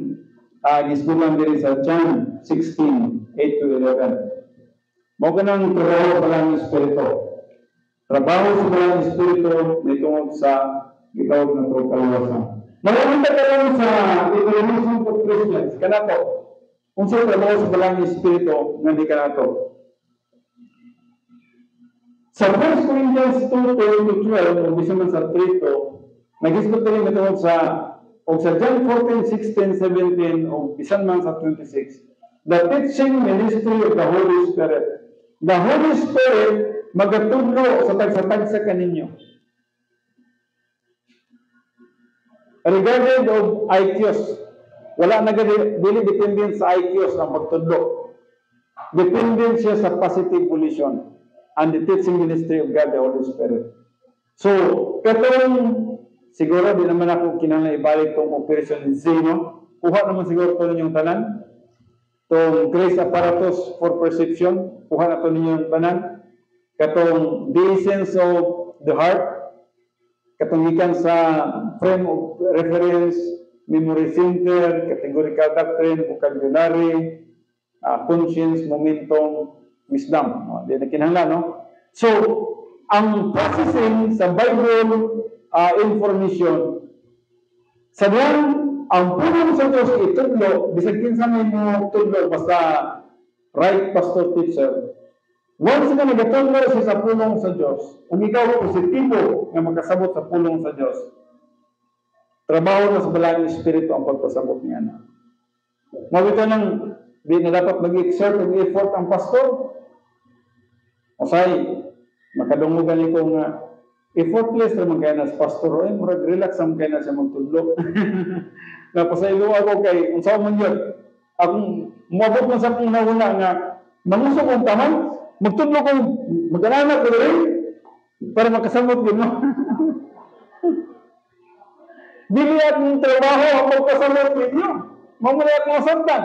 gisbulan din sa John 16, 8-11. Mao ganang trabaho pa lang ng Espiritu. Trabaho sa mga Espiritu na tungkol sa gitawag ng kaluwasan. Nakapunta ka lang sa Evolution of Christians, kanato. Kung sa trabaho sa balang Espiritu, hindi kanato. Sa 1 Corinthians 2:12, o bisa man sa 3, nag-isgot na rin ito sa John 14:16, 17, o bisan man sa 26. The teaching ministry of the Holy Spirit. The Holy Spirit magatudlo sa tagsa-tagsa kaninyo. Regarded of IQs, wala na dili dependent sa IQs ang pagtudlo. Dependent siya sa positive volition and the teaching ministry of God, the Holy Spirit. So, katong siguro di naman ako kinahanglan ibalik tong Operation Zeno. Kuha naman siguro ito ninyong tanan. Itong grace apparatus for perception, kuha na ito ninyong tanan. Katong the essence of the heart, katong ikan sa frame of reference, memory center, categorical doctrine, vocabulary, conscience, momentum, wisdom. Di na kinahanglan, no? So, ang processing sa Bible information, sa diyan, ang pulong sa Diyos itudlo, bisag kinsa may mo tudlo, basta right pastor teacher. Once na nagatudlo siya sa pulong sa Diyos, kung ikaw positibo na makasabot sa pulong sa Diyos, trabaho na sa Balaang Espiritu ang pagpasabot niya na. Mabito nang di na dapat mag-exert ng effort ang pastor. Osay, makadungugan ko nga effortless naman kaya na sa pastor, murag relax naman kaya na siya magtudlo. Napasaylo ako kay, unsa man yun, akong umabot na sa pinauna nga, mangusok ang taman, magtudlo ko, mag-alanak ko rin, para makasamot din mo. Dili akong trabaho ang magpasamot ninyo. Mamuli akong masabdan.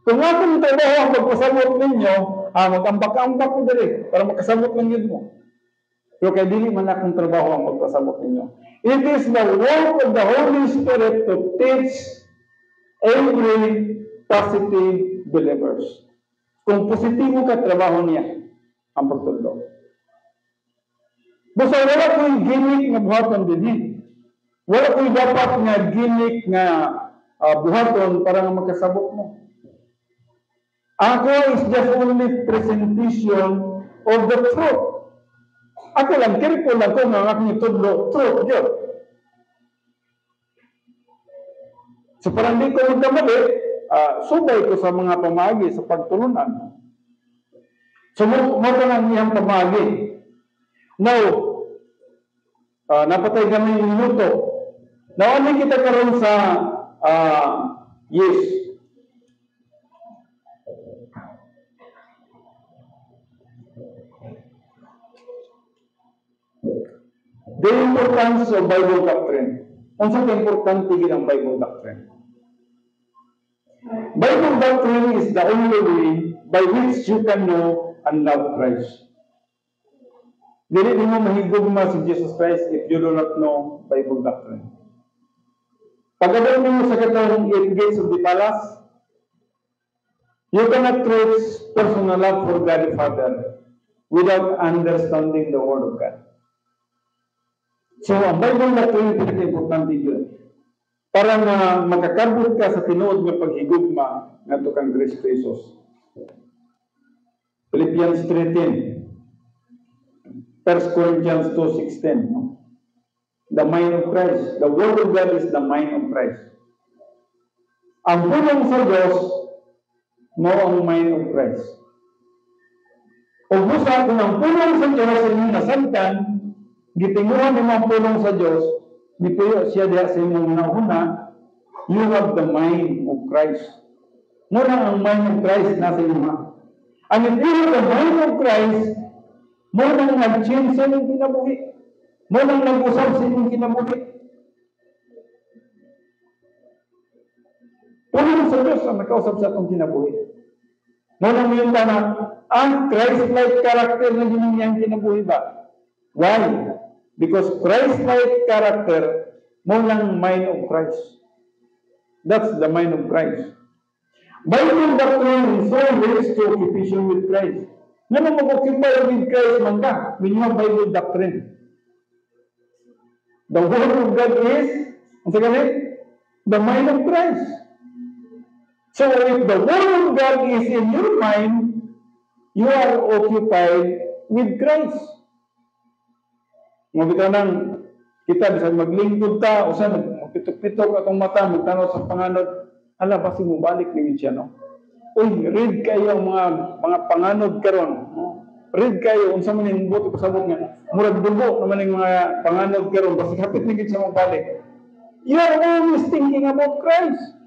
Kung akong trabaho ang magpasamot ninyo, mag-ambak-ambak ko dali, para makasamot lang yun mo. Pero kaya dili man akong trabaho ang magpasamot ninyo. It is the work of the Holy Spirit to teach every positive believers. Kung positibo ka, trabaho niya ang pagtudlo. Basta wala ko'y gimmick na buhaton din. Wala ko'y dapat nga gimmick na buhaton para nga magkasabot mo. Ako is just only presentation of the truth. Ako lang, careful lang ko nga aking itudlo, truth, yun. So parang di ko magkamali, subay ko sa mga pamagi sa pagtulunan. So mo lang niyang pamagi. Now, napatay kami yung minuto. Now, ano kita karon sa yes. The importance of Bible doctrine. Kung saan importante gid ang Bible doctrine? Bible doctrine is the only way by which you can know and love Christ. Dili mo mahigugma si Jesus Christ if you do not know Bible doctrine. Pagkadaw mo sa katong 8 gates of the palace, you cannot trace personal love for God the Father without understanding the Word of God. So, ang Bible doctrine pinaka-importante yun. Para na makakarbot ka sa tinuod ng paghigugma ng tukang Kristo Jesus. Philippians 3:10. 1 Corinthians 2:16. The mind of Christ. The Word of God is the mind of Christ. Ang pulong sa Diyos, mo ang mind of Christ. O busa, kung ang pulong sa Diyos sa inyong nasamtan, gitinguhan mo ang pulong sa Diyos, nipuyo siya diya sa inyong nauna, you have the mind of Christ. Muna ang mind of Christ nasa inyo. And if you have the mind of Christ, mo nang nag-change sa inyong kinabuhi. Mo nang nag-usap sa inyong kinabuhi. Pulong sa Diyos ang nakausap sa itong kinabuhi. Mo nang yung tanang, ang Christ-like character na ginanyang kinabuhi ba? Why? Because Christ-like character, mo nang mind of Christ. That's the mind of Christ. Bible doctrine is always to occupation with Christ. Naman mag-occupy with Christ man ka, when you have Bible doctrine. The Word of God is, ang sabi, the mind of Christ. So if the Word of God is in your mind, you are occupied with Christ. Mabita nang kita, bisan maglingkod ta, o saan, magpitok-pitok atong mata, magtanaw sa panganod, hala, basi mo balik ningin siya, no? Uy, read kayo ang mga panganod karon. Read kayo, unsa man yung buti pasabot nga. Murag dugo naman yung mga panganod karon, basi kapit ningin siya mabalik. You are always thinking about Christ.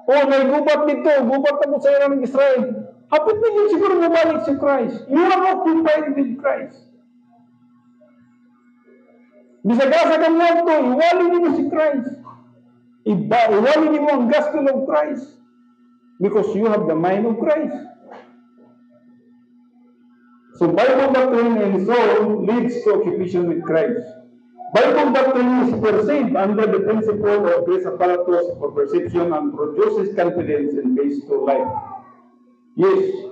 Oh, may gubat dito, gubat na mo sa ilang Israel. Hapit ningin siguro mabalik si Christ. You are occupied with Christ. Bisagasa kang mo ito, iwali niyo si Christ. Iwali niyo ang gospel of Christ. Because you have the mind of Christ. So Bible doctrine and soul leads to occupation with Christ. Bible doctrine is perceived under the principle of grace apparatus for perception and produces confidence in phase 2 life. Yes,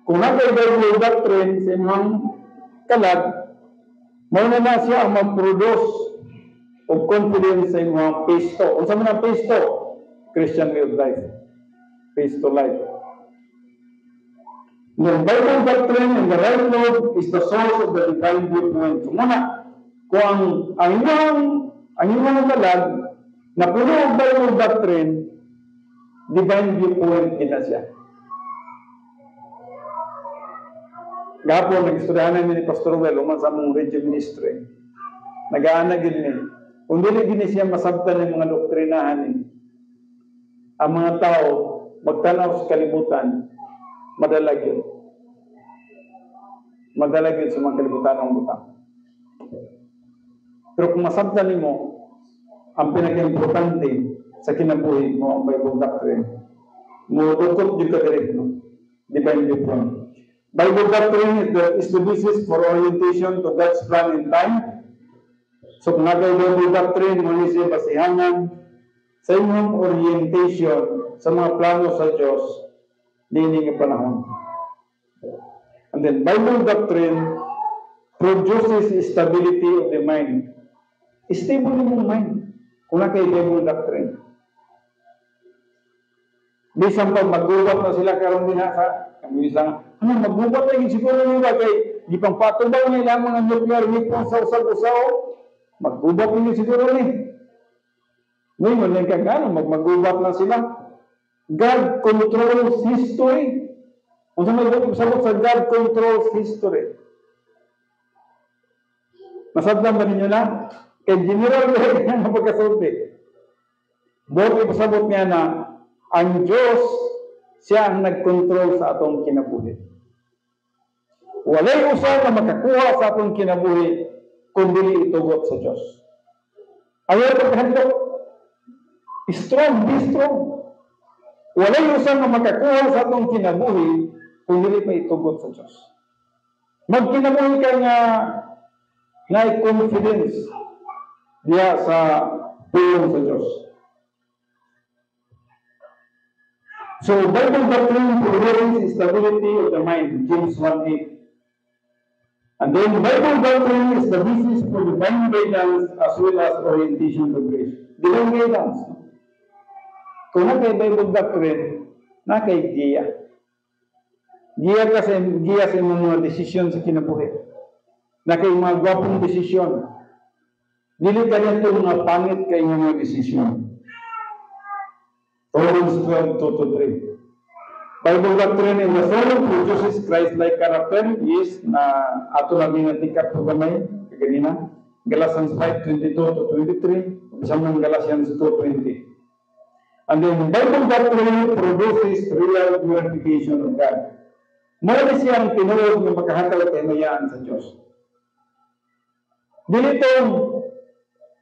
kung Bible doctrine sa imong kalag, mauna na siya ang mag-produce of confidence sa imong phase 2. Kung sa mga phase 2, Christian way of life. Phase 2 life. The Bible doctrine and the right Lord is the source of the divine viewpoint. So muna, kung ang inyong kalag na puno ang Bible doctrine, divine viewpoint din na siya. Gapon, nag-istoryahan namin ni Pastor Well, uman sa mong radio ministry. Nag-aanag yun eh. Kung dili siya masabtan ng mga doktrinahan eh, ang mga tao, magtanaw sa kalibutan, madalag yun. Madalag yun sa mga kalibutan ng butang. Pero kung masabtan mo, ang pinaka-importante sa kinabuhi mo ang Bible doctrine, mo tukot yung kadirect mo. Divine viewpoint. Bible doctrine is the basis for orientation to God's plan in time. So kung Bible doctrine, mo siya basihangan sa inyong orientation sa mga plano sa Diyos nining panahon. And then Bible doctrine produces stability of the mind. Stable yung mind kung Bible doctrine. Bisan pag maggubat na sila karon din sa kami isang maggubat na yung siguro nila kay di pang patubaw nila mga nuclear weapons sa usag-usaw. Maggubat na siguro ni. Ngayon lang kagano maggubat na sila. God controls history. Kung sa sabot sa God controls history. Masabdan ba ninyo na? Kay General Ray nga pagkasulti. Buot ipasabot niya na ang Diyos siya ang nag-control sa atong kinabuhi. Walay usa na makakuha sa atong kinabuhi kundi itugot sa Diyos. Ayaw paghandog. Strong, be strong. Walay usa na makakuha sa atong kinabuhi kundi pa itugot sa Diyos. Magkinabuhi ka nga confidence diya sa tulong sa Diyos. So, Bible doctrine produces stability of the mind, James 1:8. And then, Bible doctrine is the basis for divine guidance as well as orientation to grace. Divine guidance. Kung Bible doctrine, kay giya. Giya sa mga desisyon sa kinabuhi. Kay mga gwapong desisyon. Dili ganyan ito mga pangit kay mga desisyon. Romans 12:2-3. Bible doctrine in the soul produces Christ-like character is na ato na ginatikat po gamay kaganina. Galatians 5:22-23. Isang ng Galatians 2:20. And then Bible doctrine produces real glorification of God. Mali siyang tinuod ng pagkahataw kay mayaan sa Diyos. Dili itong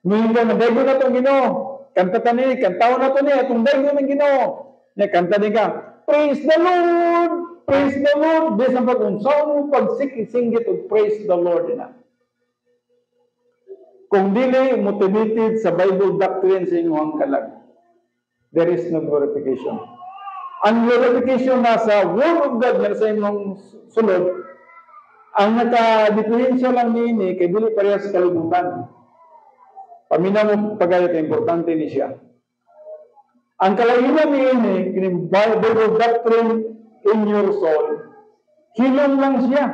minsan na Bible na itong Ginoo. Kanta tani, kantaon na ito niya. Itong Bible ng Ginoo. Kanta din ka. Praise the Lord! Praise the Lord! Bisan pag-unsaw mo pagsinggit o praise the Lord na. Kung dili motivated sa Bible doctrine sa inyong kalag, there is no glorification. Ang glorification na sa Word of God na sa inyong sulod, ang naka-diferensya lang niini kay dili pareha sa kalibutan. Paminaw mo pagaya kay importante ni siya. Ang kalahinan niini, kining Bible doctrine in your soul, hilom lang siya.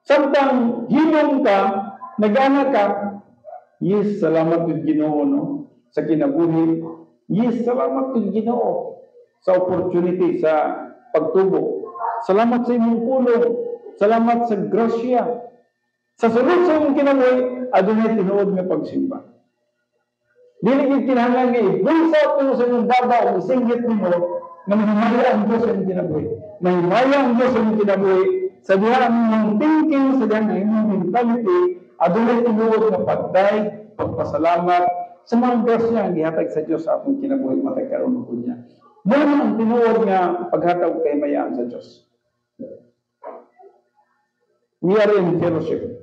Samtang hilom ka, nag-ana ka, yes, salamat yung Ginoo, no? Sa kinabuhi, yes, salamat yung Ginoo sa opportunity, sa pagtubo. Salamat sa imong pulong. Salamat sa grasya. Sa sunod sa imong kinabuhi, adunay tinuod nga pagsimba. Dili gyud kinahanglan nga ibulsa mo sa imong baba o isinggit nimo na mahimaya ang Diyos sa imong kinabuhi. Mahimaya ang Diyos sa imong kinabuhi sa diha ang imong thinking, sa diha ang imong mentality, adunay tinuod nga pagday, pagpasalamat sa mga grasya ang gihatag sa Diyos sa atong kinabuhi matag karon ug niya. Mao ang tinuod nga paghatag kay mayaan sa Diyos. We are in fellowship.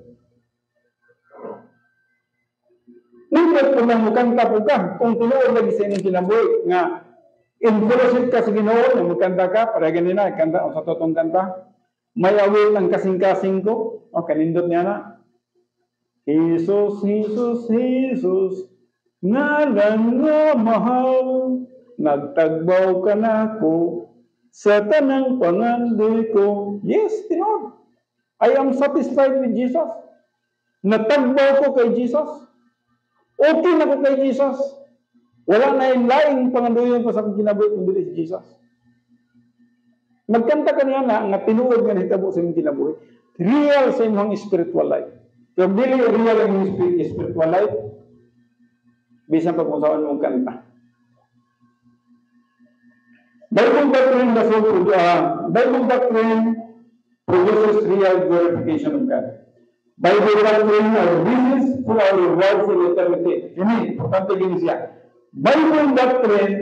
Nindot ko lang mukanta po ka. Kung tinuod lagi sa inyong kinabuhi, nga in-fellowship ka sa Ginoo, na magkanta ka, para ganina, kanta, o sa totong kanta, may awil ng kasing-kasing ko, o kanindot niya na, Jesus, Jesus, Jesus, ngalan nga mahal, nagtagbaw ka na ko, sa tanang pangandoy ko. Yes, tinuod. I am satisfied with Jesus. Natagbaw ko kay Jesus. Okay na ko kay Jesus. Wala na yung laing pangandoyon pa sa akong kinabuhi kundi si Jesus. Magkanta ka niya na, nga tinuod nga nitabo sa imong kinabuhi. Real sa imong spiritual life. Kung dili real ang spiritual life, bisan pa kung saan mong kanta. Bible doctrine produces real glorification of God. Bible doctrine are basis for our reward for eternity. Ini, importante gini siya. Bible doctrine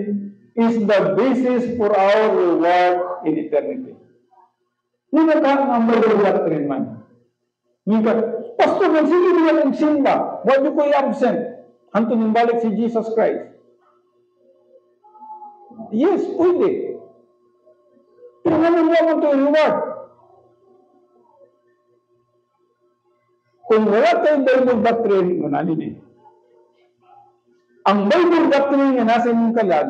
is the basis for our reward in eternity. Nina ka ang Bible doctrine man. Nina, Pastor, sige niya ng simba. Why do ko i-absent? Hanto nang balik si Jesus Christ. Yes, pwede. Pero ano mo ito reward? Kung wala tayong Bible doctrine, manalin eh. Ang Bible doctrine nga nasa inyong kalag,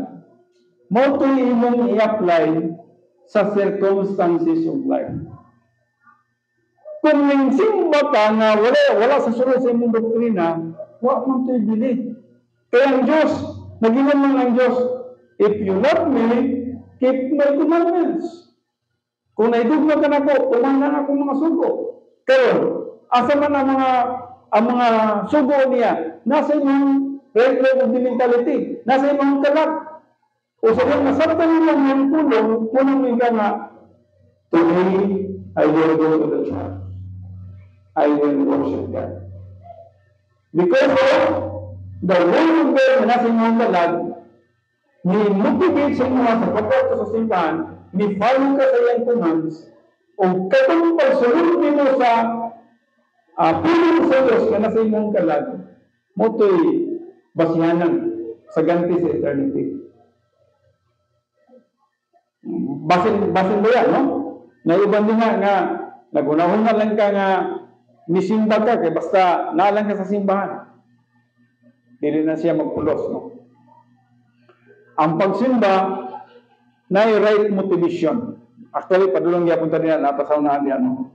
mo ito imong i-apply sa circumstances of life. Kung nangsimba ka nga wala sa sunod sa imong doktrina, wala mo ito ibili. Kaya ang Diyos, naginan mo ng Diyos, if you love me, keep my commandments. Kung naidugma ka na po, tumangan ako mga sugo. Pero, asa man ang mga sugo niya, nasa inyong right level of the mentality, nasa inyong kalag. O sa yung masartan nilang yung tulong, punong mo ka nga, today, I will go to the church. I will worship God. Because of the word of God na nasa inyong kalag, ni-motivate sa inyo sa pagkato sa simbahan, ni-follow ka sa iyang commands, o katong pagsulod mo sa piling sa Diyos na nasa inyong kalag, mo ito'y basihanan sa ganti sa eternity. Basin ba yan, no? Naiban din nga nagunahon na lang ka nga nisimba ka, kaya basta naalang ka sa simbahan. Hindi na siya magpulos, no? Ang pagsimba na right motivation. Actually, padulong yapon ta niya, napasaw na niya, no?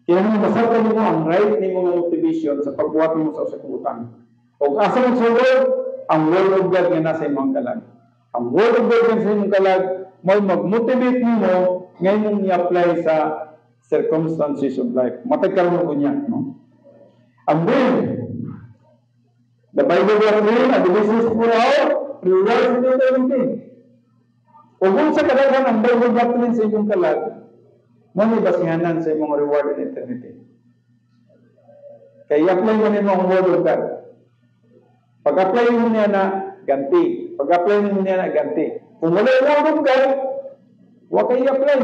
Kaya mo masarta mo ang right ni mga motivation sa pagbuhat mo sa usakutang. O asa mo sa word, ang word of God nga nasa imong kalag. Ang word of God nga nasa imong kalag, may mag-motivate mo ngayon i-apply sa circumstances of life. Matagkaroon ko niya, no? And then, the Bible doctrine and the basis for our reward in eternity. O kung sa kadaghan ang Bible doctrine sa inyong kalag, may basihanan sa imong reward in eternity. Kaya i-apply mo nimo ang word of God. Pag-apply mo niya na ganti. Pag-apply mo niya na ganti. Kung wala yung word of God, huwag kayo i-apply.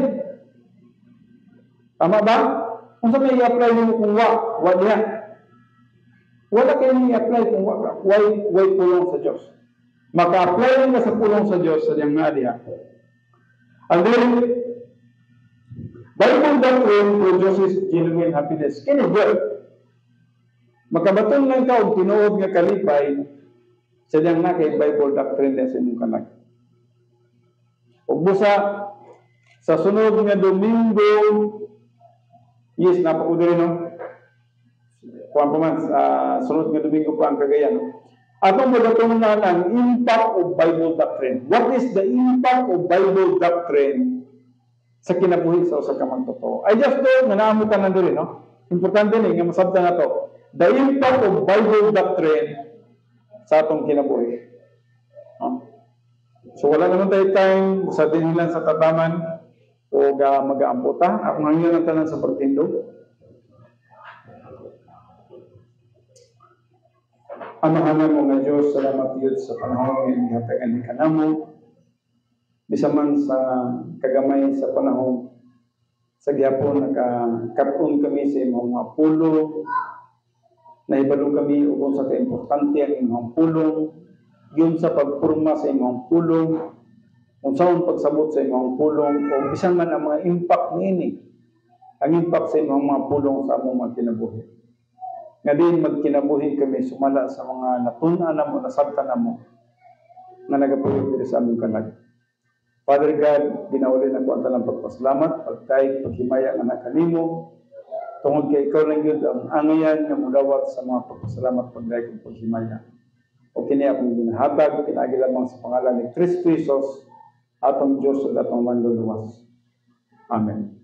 Tama ba? Kung saan may i-apply mo kung wag niya. Wala kayo i-apply kung why pulong sa Diyos. Maka-apply ka sa pulong sa Diyos sa diyang nga diha. And then, Bible doctrine produces genuine happiness. Kini good. Makabaton lang ka og tinuod nga kalipay sa diyang nga kay Bible doctrine sa imong kalag. Ug busa sa sunod nga Domingo, yes, napakudiri, no? Kuwan pa man, sunod nga Domingo pa ang Cagayan, no? Atong magatong na lang, impact of Bible doctrine. What is the impact of Bible doctrine sa kinabuhi sa usa ka magtotoo? I just told nga naamo ka nandun, no? Importante ni nga masabtan na to. The impact of Bible doctrine sa atong kinabuhi. No? So wala naman tayo time sa dinilan sa tataman o mag-aamputa. Akong hangyan ang tanan sa partindo. Amahanan mo nga Diyos, salamat yun sa panahon ng hatagan ni kanamo. Bisa man sa kagamay sa panahon, sa gihapon nakakatun kami sa imong mga pulo, Nahibalo kami kung sa kaimportante ang imong pulong, yun sa pagpurma sa imong pulong, kung saan pagsabot sa imong pulong, o bisan man ang mga impact niini, ang impact sa imong mga pulong sa among mga kinabuhi. Nga din magkinabuhi kami sumala sa mga natun-an na mo, nasabtan na mo, nga nagapuyo diri sa among kanag. Father God, ginauli na ko ang talang pagpasalamat, pagtayag, paghimaya nga anak kanimo, tungod kay ikaw lang yun ang angayan nga mudawat sa mga pagpasalamat, pagdayag ug paghimaya. O kini akong ginahatag, pinagi lamang sa pangalan ni Kristo Jesus, atong Diyos ug atong manluluwas. Amen.